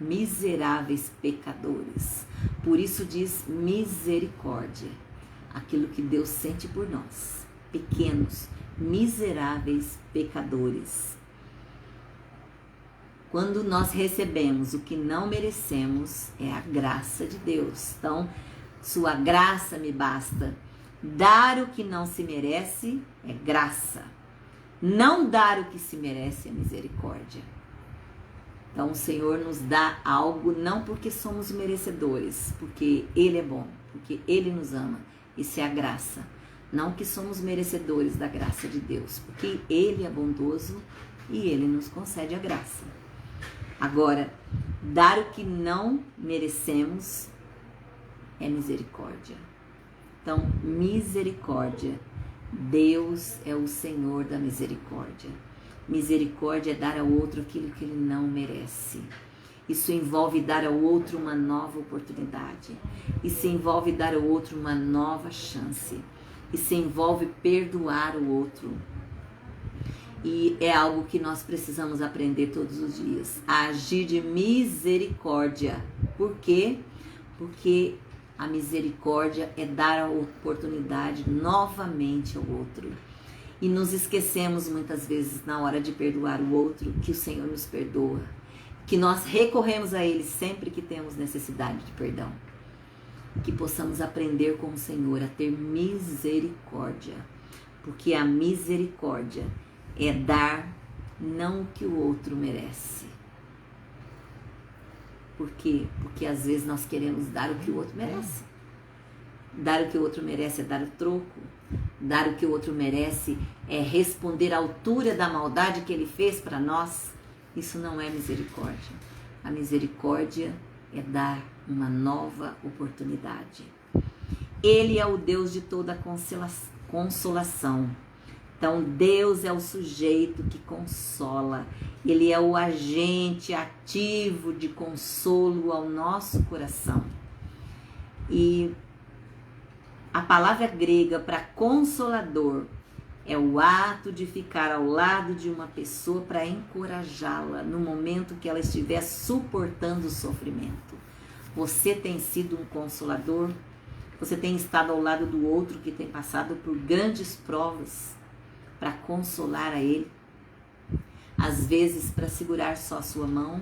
miseráveis pecadores. Por isso diz misericórdia. aquilo que Deus sente por nós, pequenos, miseráveis pecadores. Quando nós recebemos o que não merecemos, é a graça de Deus. Então, sua graça me basta. Dar o que não se merece é graça. Não dar o que se merece é misericórdia. Então, o Senhor nos dá algo não porque somos merecedores, porque Ele é bom, porque Ele nos ama. Isso é a graça. Não que somos merecedores da graça de Deus, porque Ele é bondoso e Ele nos concede a graça. Agora, dar o que não merecemos é misericórdia. Então, misericórdia. Deus é o Senhor da misericórdia. Misericórdia é dar ao outro aquilo que ele não merece. Isso envolve dar ao outro uma nova oportunidade. Isso envolve dar ao outro uma nova chance. Isso envolve perdoar o outro. E é algo que nós precisamos aprender todos os dias. A agir de misericórdia. Por quê? Porque a misericórdia é dar a oportunidade novamente ao outro. E nos esquecemos muitas vezes na hora de perdoar o outro que o Senhor nos perdoa. Que nós recorremos a Ele sempre que temos necessidade de perdão. Que possamos aprender com o Senhor a ter misericórdia. Porque a misericórdia é dar não o que o outro merece. Por quê? Porque às vezes nós queremos dar o que o outro merece. Dar o que o outro merece é dar o troco. Dar o que o outro merece é responder à altura da maldade que ele fez para nós. Isso não é misericórdia. A misericórdia é dar uma nova oportunidade. Ele é o Deus de toda consolação. Então, Deus é o sujeito que consola. Ele é o agente ativo de consolo ao nosso coração. E a palavra grega para consolador é o ato de ficar ao lado de uma pessoa para encorajá-la no momento que ela estiver suportando o sofrimento. Você tem sido um consolador? Você tem estado ao lado do outro que tem passado por grandes provas para consolar a ele? Às vezes para segurar só a sua mão,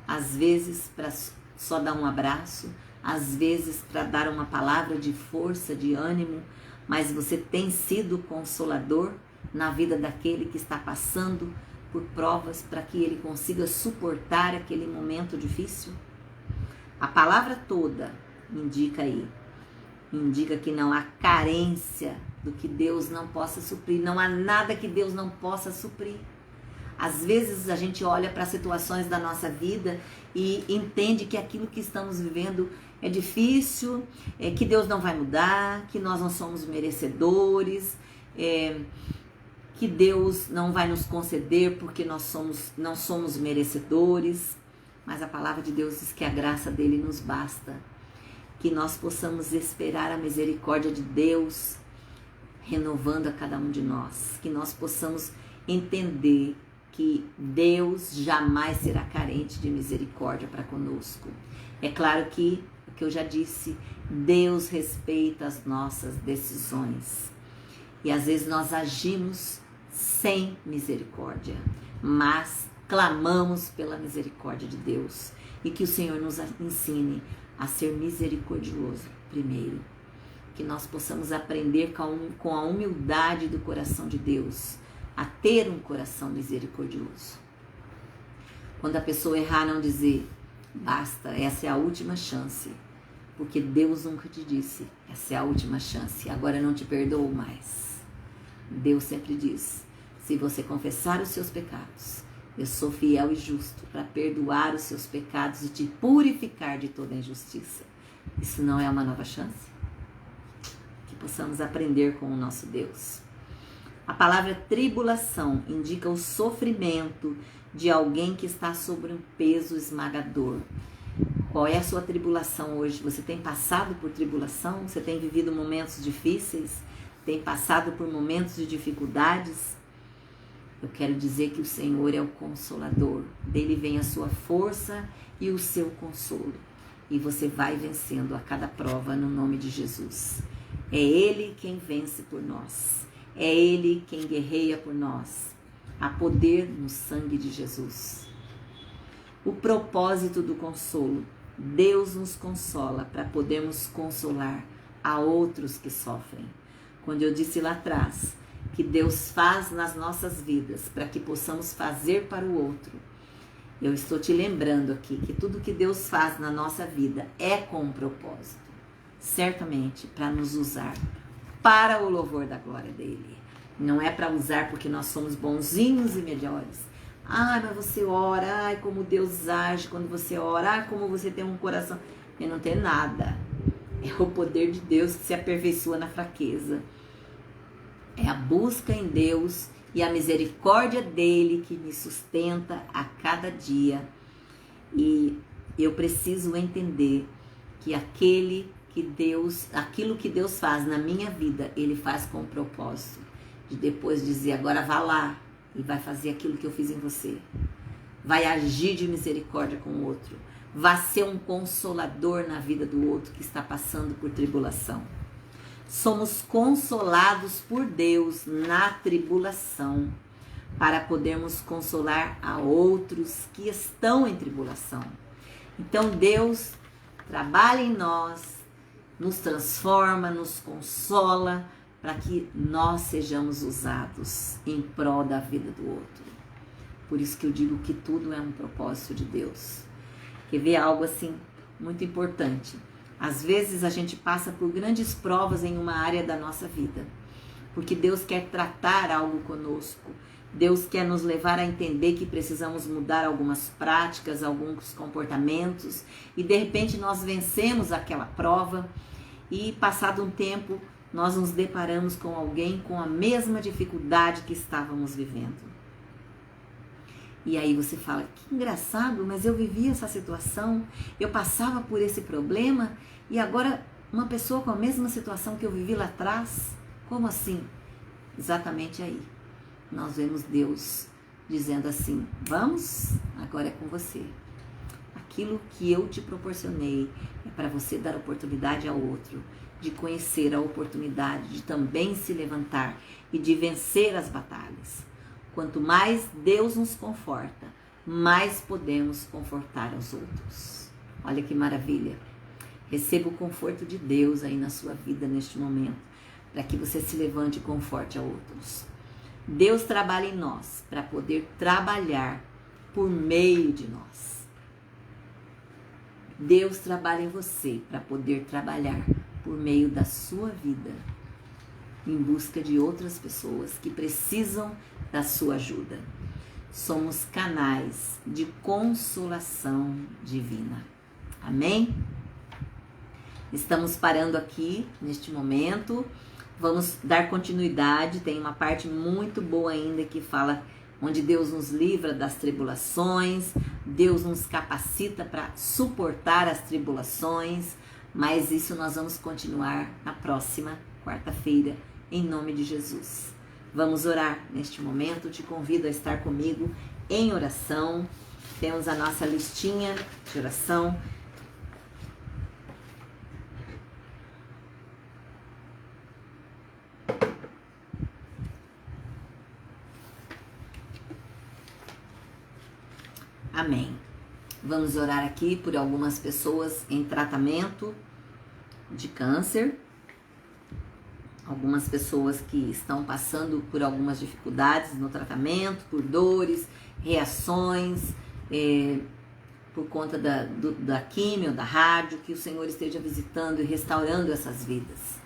às vezes para só dar um abraço, às vezes para dar uma palavra de força, de ânimo, mas você tem sido consolador na vida daquele que está passando por provas para que ele consiga suportar aquele momento difícil? A palavra toda indica que não há carência do que Deus não possa suprir, não há nada que Deus não possa suprir. Às vezes a gente olha para situações da nossa vida e entende que aquilo que estamos vivendo é difícil, que Deus não vai mudar, que nós não somos merecedores, que Deus não vai nos conceder porque não somos merecedores. Mas a palavra de Deus diz que a graça dele nos basta. Que nós possamos esperar a misericórdia de Deus renovando a cada um de nós. Que nós possamos entender que Deus jamais será carente de misericórdia para conosco. É claro que, o que eu já disse, Deus respeita as nossas decisões. E às vezes nós agimos sem misericórdia, mas clamamos pela misericórdia de Deus. E que o Senhor nos ensine a ser misericordioso primeiro. Que nós possamos aprender com a humildade do coração de Deus a ter um coração misericordioso. Quando a pessoa errar, não dizer, basta, essa é a última chance. Porque Deus nunca te disse, essa é a última chance, agora não te perdoo mais. Deus sempre diz, se você confessar os seus pecados, eu sou fiel e justo para perdoar os seus pecados e te purificar de toda injustiça. Isso não é uma nova chance? Que possamos aprender com o nosso Deus. A palavra tribulação indica o sofrimento de alguém que está sobre um peso esmagador. Qual é a sua tribulação hoje? Você tem passado por tribulação? Você tem vivido momentos difíceis? Tem passado por momentos de dificuldades? Eu quero dizer que o Senhor é o consolador. Dele vem a sua força e o seu consolo. E você vai vencendo a cada prova no nome de Jesus. É Ele quem vence por nós. É Ele quem guerreia por nós. Há poder no sangue de Jesus. O propósito do consolo. Deus nos consola para podermos consolar a outros que sofrem. Quando eu disse lá atrás que Deus faz nas nossas vidas para que possamos fazer para o outro, eu estou te lembrando aqui que tudo que Deus faz na nossa vida é com um propósito, certamente para nos usar para o louvor da glória dele. Não é para usar porque nós somos bonzinhos e melhores. Ai, mas você ora, ai, como Deus age quando você ora, ai, como você tem um coração. E não tem nada. É o poder de Deus que se aperfeiçoa na fraqueza. É a busca em Deus e a misericórdia dele que me sustenta a cada dia. E eu preciso entender que aquilo que Deus faz na minha vida, ele faz com o propósito de depois dizer, agora vá lá e vai fazer aquilo que eu fiz em você. Vai agir de misericórdia com o outro. Vai ser um consolador na vida do outro que está passando por tribulação. Somos consolados por Deus na tribulação para podermos consolar a outros que estão em tribulação. Então Deus trabalha em nós, nos transforma, nos consola, para que nós sejamos usados em prol da vida do outro. Por isso que eu digo que tudo é um propósito de Deus. Quer ver algo assim muito importante? Às vezes a gente passa por grandes provas em uma área da nossa vida, porque Deus quer tratar algo conosco. Deus quer nos levar a entender que precisamos mudar algumas práticas, alguns comportamentos, e de repente nós vencemos aquela prova e passado um tempo nós nos deparamos com alguém com a mesma dificuldade que estávamos vivendo. E aí você fala, que engraçado, mas eu vivi essa situação, eu passava por esse problema e agora uma pessoa com a mesma situação que eu vivi lá atrás, como assim? Exatamente aí. Nós vemos Deus dizendo assim, vamos, agora é com você. Aquilo que eu te proporcionei é para você dar oportunidade ao outro, de conhecer a oportunidade de também se levantar e de vencer as batalhas. Quanto mais Deus nos conforta, mais podemos confortar aos outros. Olha que maravilha. Receba o conforto de Deus aí na sua vida neste momento, para que você se levante e conforte a outros. Deus trabalha em nós para poder trabalhar por meio de nós. Deus trabalha em você para poder trabalhar por meio da sua vida, em busca de outras pessoas que precisam da sua ajuda. Somos canais de consolação divina. Amém? Estamos parando aqui neste momento. Vamos dar continuidade. Tem uma parte muito boa ainda que fala onde Deus nos livra das tribulações, Deus nos capacita para suportar as tribulações, mas isso nós vamos continuar na próxima quarta-feira, em nome de Jesus. Vamos orar neste momento, te convido a estar comigo em oração. Temos a nossa listinha de oração. Amém. Vamos orar aqui por algumas pessoas em tratamento de câncer. Algumas pessoas que estão passando por algumas dificuldades no tratamento, por dores, reações, por conta da químio, da rádio, que o Senhor esteja visitando e restaurando essas vidas.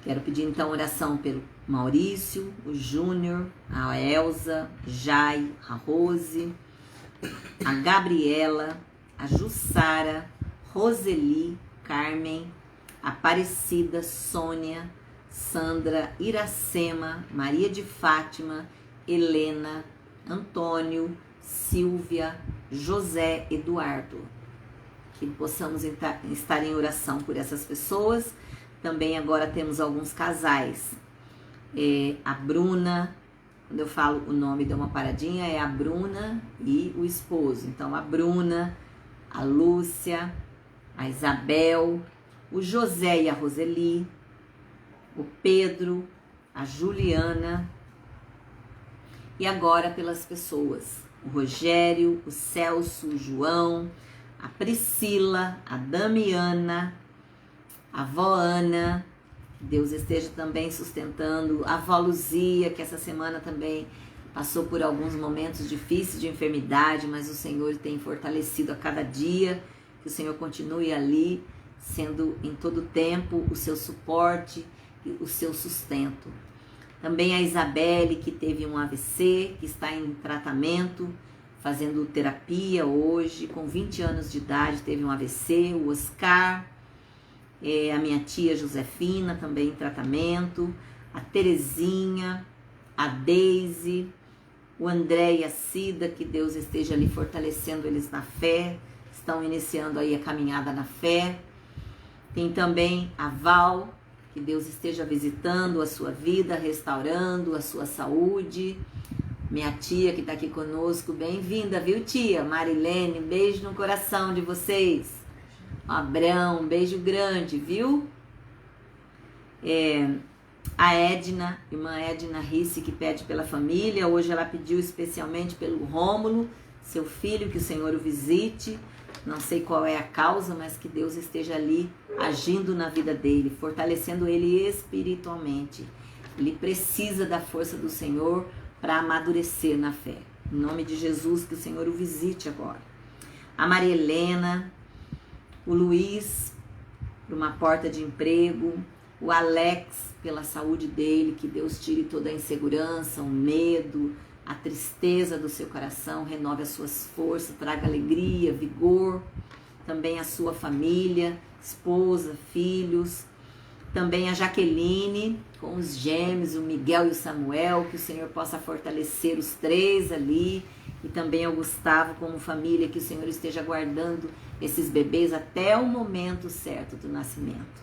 Quero pedir então oração pelo Maurício, o Júnior, a Elza, Jai, a Rose, a Gabriela, a Jussara, Roseli, Carmen, Aparecida, Sônia, Sandra, Iracema, Maria de Fátima, Helena, Antônio, Silvia, José, Eduardo. Que possamos estar em oração por essas pessoas. Também agora temos alguns casais. A Bruna, quando eu falo o nome, deu uma paradinha, é a Bruna e o esposo. Então, a Bruna, a Lúcia, a Isabel, o José e a Roseli, o Pedro, a Juliana e agora pelas pessoas, o Rogério, o Celso, o João, a Priscila, a Damiana, a avó Ana, que Deus esteja também sustentando, a avó Luzia, que essa semana também passou por alguns momentos difíceis de enfermidade, mas o Senhor tem fortalecido a cada dia, que o Senhor continue ali, sendo em todo tempo o seu suporte e o seu sustento. Também a Isabelle, que teve um AVC, que está em tratamento, fazendo terapia hoje, com 20 anos de idade, teve um AVC. O Oscar, a minha tia Josefina, também em tratamento. A Terezinha, a Deise, o André e a Cida, que Deus esteja ali fortalecendo eles na fé, estão iniciando aí a caminhada na fé. Tem também a Val, que Deus esteja visitando a sua vida, restaurando a sua saúde. Minha tia que está aqui conosco, bem-vinda, viu, tia? Marilene, um beijo no coração de vocês. Abrão, um beijo grande, viu? A Edna, irmã Edna Risse, que pede pela família. Hoje ela pediu especialmente pelo Rômulo, seu filho, que o Senhor o visite. Não sei qual é a causa, mas que Deus esteja ali agindo na vida dele, fortalecendo ele espiritualmente. Ele precisa da força do Senhor para amadurecer na fé. Em nome de Jesus, que o Senhor o visite agora. A Maria Helena, o Luiz, por uma porta de emprego, o Alex, pela saúde dele, que Deus tire toda a insegurança, o medo, a tristeza do seu coração, renove as suas forças, traga alegria, vigor. Também a sua família, esposa, filhos. Também a Jaqueline, com os gêmeos, o Miguel e o Samuel, que o Senhor possa fortalecer os três ali. E também ao Gustavo, como família, que o Senhor esteja guardando esses bebês até o momento certo do nascimento.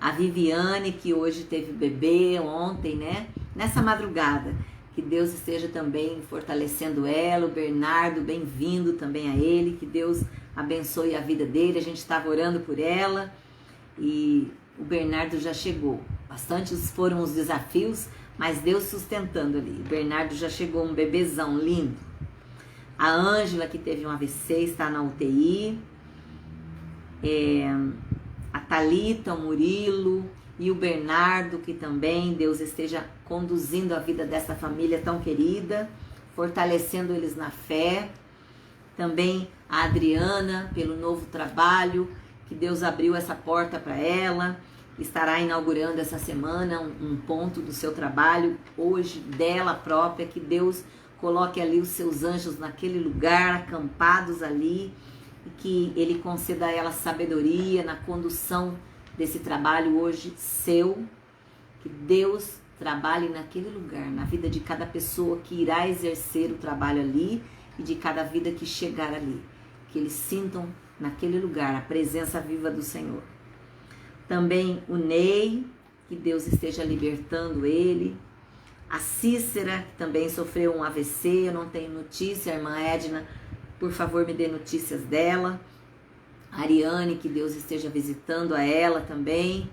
A Viviane, que hoje teve bebê, ontem, né? Nessa madrugada. Que Deus esteja também fortalecendo ela. O Bernardo, bem-vindo também a ele. Que Deus abençoe a vida dele. A gente estava orando por ela e o Bernardo já chegou. Bastantes foram os desafios, mas Deus sustentando ali. O Bernardo já chegou, um bebezão lindo. A Ângela, que teve um AVC, está na UTI. A Thalita, o Murilo e o Bernardo, que também Deus esteja conduzindo a vida dessa família tão querida, fortalecendo eles na fé. Também a Adriana, pelo novo trabalho, que Deus abriu essa porta para ela, estará inaugurando essa semana um ponto do seu trabalho, hoje dela própria, que Deus coloque ali os seus anjos naquele lugar, acampados ali, e que Ele conceda a ela sabedoria na condução desse trabalho hoje seu, que Deus trabalhe naquele lugar, na vida de cada pessoa que irá exercer o trabalho ali e de cada vida que chegar ali, que eles sintam naquele lugar a presença viva do Senhor. Também o Ney, que Deus esteja libertando ele. A Cícera, que também sofreu um AVC, eu não tenho notícia, a irmã Edna, por favor me dê notícias dela. A Ariane, que Deus esteja visitando a ela também,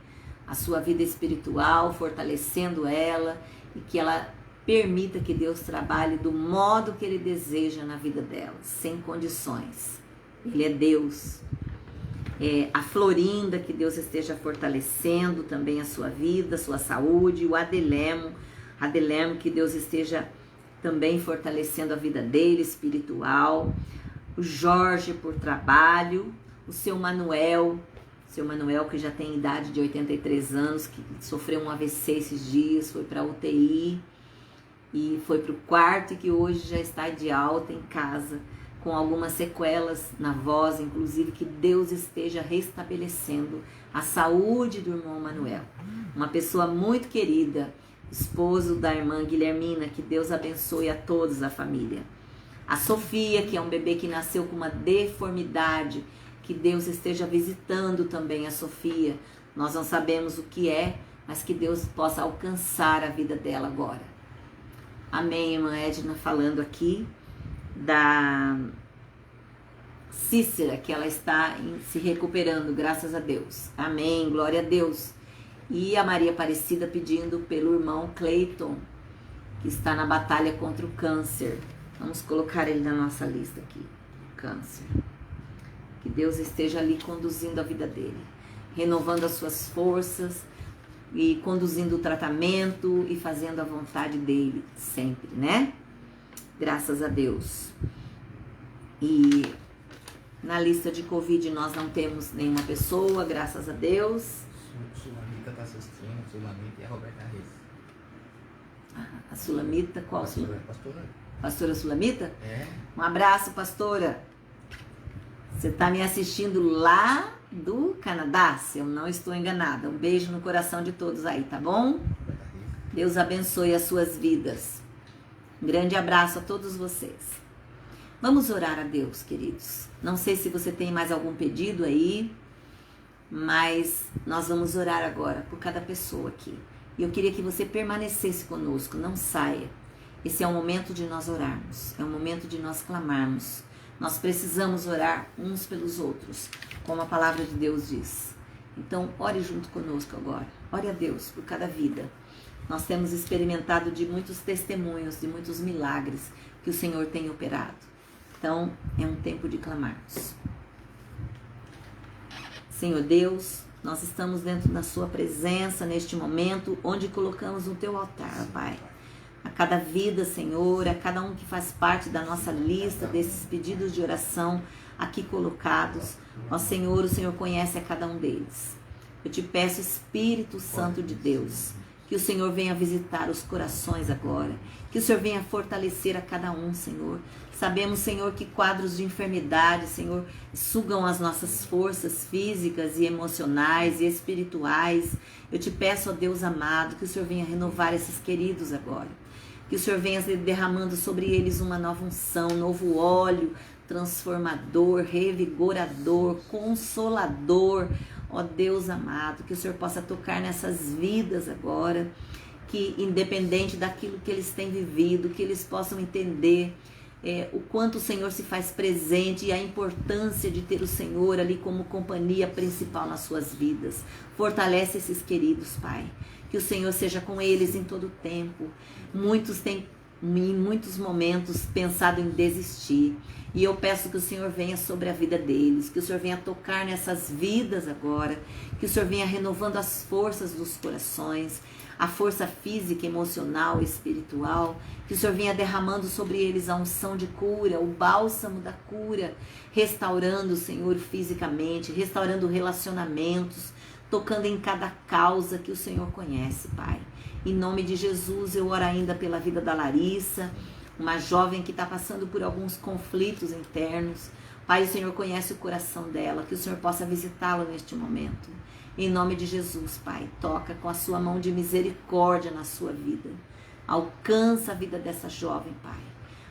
a sua vida espiritual, fortalecendo ela e que ela permita que Deus trabalhe do modo que Ele deseja na vida dela, sem condições. Ele é Deus. A Florinda, que Deus esteja fortalecendo também a sua vida, a sua saúde. O Adelemo, que Deus esteja também fortalecendo a vida dele, espiritual. O Jorge, por trabalho. O seu Manuel, que já tem idade de 83 anos, que sofreu um AVC esses dias, foi para a UTI e foi para o quarto e que hoje já está de alta em casa, com algumas sequelas na voz, inclusive que Deus esteja restabelecendo a saúde do irmão Manuel. Uma pessoa muito querida, esposo da irmã Guilhermina, que Deus abençoe a todos a família. A Sofia, que é um bebê que nasceu com uma deformidade, que Deus esteja visitando também a Sofia. Nós não sabemos o que é, mas que Deus possa alcançar a vida dela agora. Amém, irmã Edna, falando aqui da Cícera, que ela está se recuperando, graças a Deus. Amém, glória a Deus. E a Maria Aparecida pedindo pelo irmão Cleiton, que está na batalha contra o câncer. Vamos colocar ele na nossa lista aqui. Câncer. Que Deus esteja ali conduzindo a vida dele, renovando as suas forças e conduzindo o tratamento e fazendo a vontade dele sempre, né? Graças a Deus. E na lista de Covid nós não temos nenhuma pessoa, graças a Deus. Sulamita está assistindo, Sulamita e a Roberta Reis. A Sulamita, qual Sulamita? Pastora. Pastora Sulamita? É. Um abraço, pastora. Você está me assistindo lá do Canadá, se eu não estou enganada. Um beijo no coração de todos aí, tá bom? Deus abençoe as suas vidas. Um grande abraço a todos vocês. Vamos orar a Deus, queridos. Não sei se você tem mais algum pedido aí, mas nós vamos orar agora por cada pessoa aqui. E eu queria que você permanecesse conosco, não saia. Esse é o momento de nós orarmos, é o momento de nós clamarmos. Nós precisamos orar uns pelos outros, como a palavra de Deus diz. Então, ore junto conosco agora. Ore a Deus por cada vida. Nós temos experimentado de muitos testemunhos, de muitos milagres que o Senhor tem operado. Então, é um tempo de clamarmos. Senhor Deus, nós estamos dentro da sua presença neste momento, onde colocamos no teu altar, Pai. A cada vida, Senhor, a cada um que faz parte da nossa lista desses pedidos de oração aqui colocados. Ó Senhor, o Senhor conhece a cada um deles. Eu te peço, Espírito Santo de Deus, que o Senhor venha visitar os corações agora, que o Senhor venha fortalecer a cada um, Senhor. Sabemos, Senhor, que quadros de enfermidade, Senhor, sugam as nossas forças físicas e emocionais e espirituais. Eu te peço, ó Deus amado, que o Senhor venha renovar esses queridos agora. Que o Senhor venha derramando sobre eles uma nova unção, um novo óleo transformador, revigorador, consolador. Ó Deus amado, que o Senhor possa tocar nessas vidas agora, que independente daquilo que eles têm vivido, que eles possam entender o quanto o Senhor se faz presente e a importância de ter o Senhor ali como companhia principal nas suas vidas. Fortalece esses queridos, Pai. Que o Senhor seja com eles em todo o tempo. Muitos têm, em muitos momentos, pensado em desistir. E eu peço que o Senhor venha sobre a vida deles, que o Senhor venha tocar nessas vidas agora, que o Senhor venha renovando as forças dos corações, a força física, emocional, espiritual, que o Senhor venha derramando sobre eles a unção de cura, o bálsamo da cura, restaurando, Senhor, fisicamente, restaurando relacionamentos, tocando em cada causa que o Senhor conhece, Pai. Em nome de Jesus, eu oro ainda pela vida da Larissa, uma jovem que está passando por alguns conflitos internos. Pai, o Senhor conhece o coração dela, que o Senhor possa visitá-la neste momento. Em nome de Jesus, Pai, toca com a sua mão de misericórdia na sua vida. Alcança a vida dessa jovem, Pai.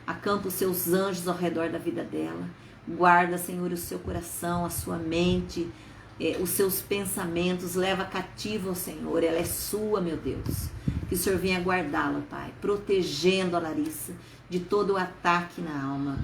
Acampa os seus anjos ao redor da vida dela. Guarda, Senhor, o seu coração, a sua mente, os seus pensamentos. Leva cativa ao Senhor. Ela é sua, meu Deus. Que o Senhor venha guardá-la, Pai, protegendo a Larissa de todo o ataque na alma.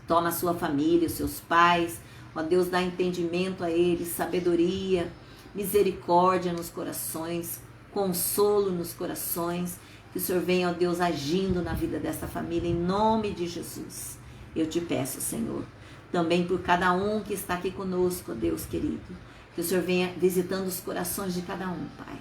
Toma a sua família, os seus pais. Ó Deus, dá entendimento a eles, sabedoria, misericórdia nos corações, consolo nos corações. Que o Senhor venha, ó Deus, agindo na vida dessa família, em nome de Jesus. Eu te peço, Senhor, também por cada um que está aqui conosco, ó Deus querido, que o Senhor venha visitando os corações de cada um, Pai.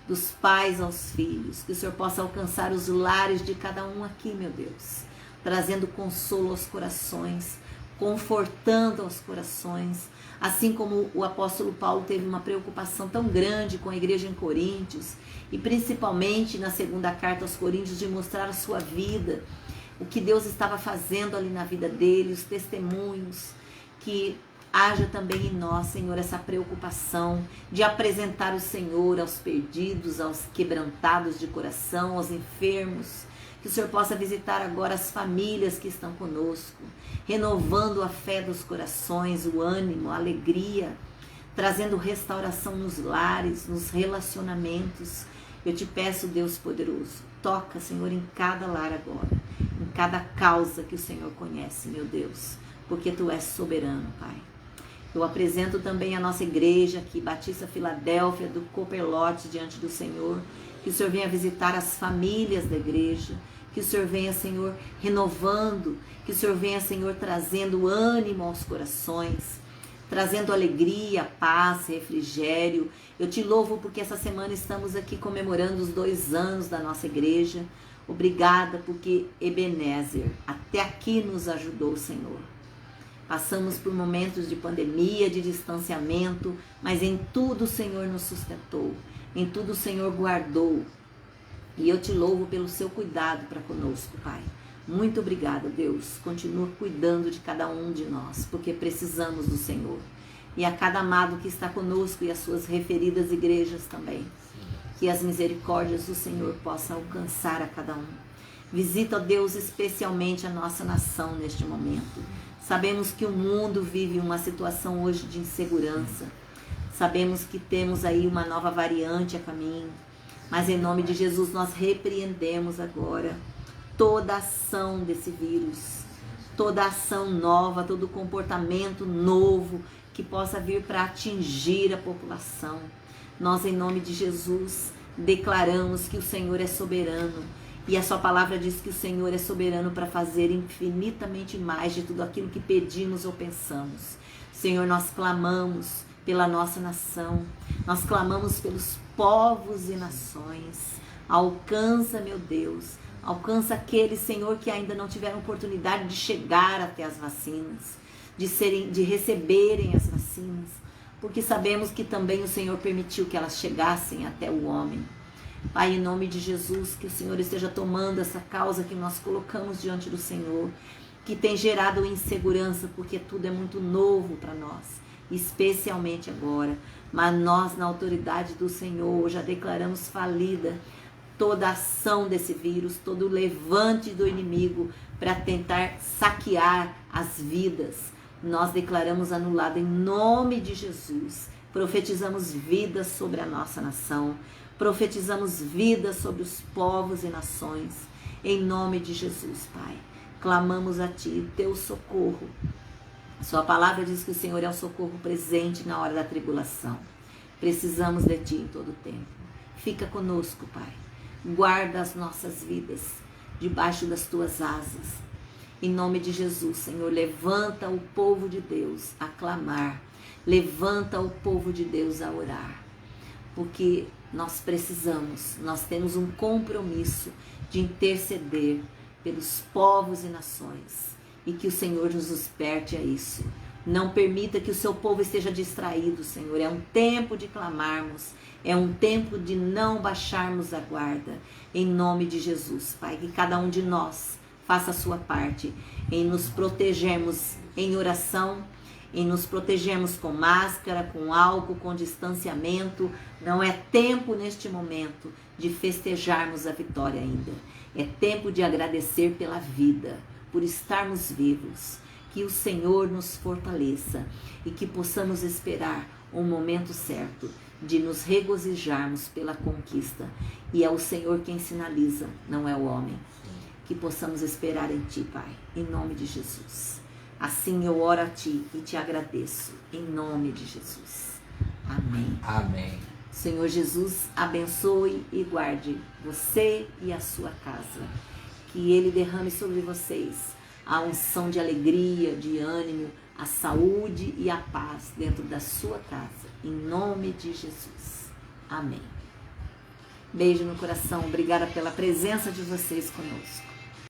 Dos pais aos filhos, que o Senhor possa alcançar os lares de cada um aqui, meu Deus, trazendo consolo aos corações, confortando aos corações, assim como o apóstolo Paulo teve uma preocupação tão grande com a igreja em Coríntios, e principalmente na segunda carta aos Coríntios, de mostrar a sua vida, o que Deus estava fazendo ali na vida dele, os testemunhos, que haja também em nós, Senhor, essa preocupação de apresentar o Senhor aos perdidos, aos quebrantados de coração, aos enfermos. Que o Senhor possa visitar agora as famílias que estão conosco, renovando a fé dos corações, o ânimo, a alegria, trazendo restauração nos lares, nos relacionamentos. Eu te peço, Deus poderoso, toca, Senhor, em cada lar agora, em cada causa que o Senhor conhece, meu Deus, porque Tu és soberano, Pai. Eu apresento também a nossa igreja aqui, Batista Filadélfia, do Copperlote, diante do Senhor. Que o Senhor venha visitar as famílias da igreja. Que o Senhor venha, Senhor, renovando. Que o Senhor venha, Senhor, trazendo ânimo aos corações. Trazendo alegria, paz, refrigério. Eu te louvo porque essa semana estamos aqui comemorando os 2 anos da nossa igreja. Obrigada porque Ebenezer até aqui nos ajudou, Senhor. Passamos por momentos de pandemia, de distanciamento, mas em tudo o Senhor nos sustentou. Em tudo o Senhor guardou. E eu te louvo pelo seu cuidado para conosco, Pai. Muito obrigada, Deus. Continua cuidando de cada um de nós, porque precisamos do Senhor. E a cada amado que está conosco e as suas referidas igrejas também. Que as misericórdias do Senhor possam alcançar a cada um. Visita, ó Deus, especialmente a nossa nação neste momento. Sabemos que o mundo vive uma situação hoje de insegurança. Sabemos que temos aí uma nova variante a caminho. Mas em nome de Jesus nós repreendemos agora toda ação desse vírus. Toda ação nova, todo comportamento novo que possa vir para atingir a população. Nós, em nome de Jesus, declaramos que o Senhor é soberano. E a sua palavra diz que o Senhor é soberano para fazer infinitamente mais de tudo aquilo que pedimos ou pensamos. Senhor, nós clamamos pela nossa nação. Nós clamamos pelos povos e nações. Alcança, meu Deus. Alcança aqueles, Senhor, que ainda não tiveram oportunidade de chegar até as vacinas. De receberem as vacinas. Porque sabemos que também o Senhor permitiu que elas chegassem até o homem. Pai, em nome de Jesus, que o Senhor esteja tomando essa causa que nós colocamos diante do Senhor, que tem gerado insegurança, porque tudo é muito novo para nós, especialmente agora. Mas nós, na autoridade do Senhor, já declaramos falida toda a ação desse vírus, todo o levante do inimigo para tentar saquear as vidas. Nós declaramos anulado em nome de Jesus. Profetizamos vida sobre a nossa nação. Profetizamos vida sobre os povos e nações. Em nome de Jesus, Pai. Clamamos a Ti, Teu socorro. Sua palavra diz que o Senhor é o socorro presente na hora da tribulação. Precisamos de Ti em todo o tempo. Fica conosco, Pai. Guarda as nossas vidas debaixo das Tuas asas. Em nome de Jesus, Senhor, levanta o povo de Deus a clamar. Levanta o povo de Deus a orar. Porque nós precisamos, nós temos um compromisso de interceder pelos povos e nações. E que o Senhor nos desperte a isso. Não permita que o seu povo esteja distraído, Senhor. É um tempo de clamarmos. É um tempo de não baixarmos a guarda. Em nome de Jesus, Pai. Que cada um de nós faça a sua parte em nos protegermos em oração, em nos protegermos com máscara, com álcool, com distanciamento. Não é tempo neste momento de festejarmos a vitória ainda. É tempo de agradecer pela vida, por estarmos vivos. Que o Senhor nos fortaleça e que possamos esperar um momento certo de nos regozijarmos pela conquista. E é o Senhor quem sinaliza, não é o homem. Que possamos esperar em Ti, Pai, em nome de Jesus. Assim eu oro a Ti e Te agradeço, em nome de Jesus. Amém. Amém. Senhor Jesus, abençoe e guarde você e a sua casa. Que Ele derrame sobre vocês a unção de alegria, de ânimo, a saúde e a paz dentro da sua casa, em nome de Jesus. Amém. Beijo no coração, obrigada pela presença de vocês conosco.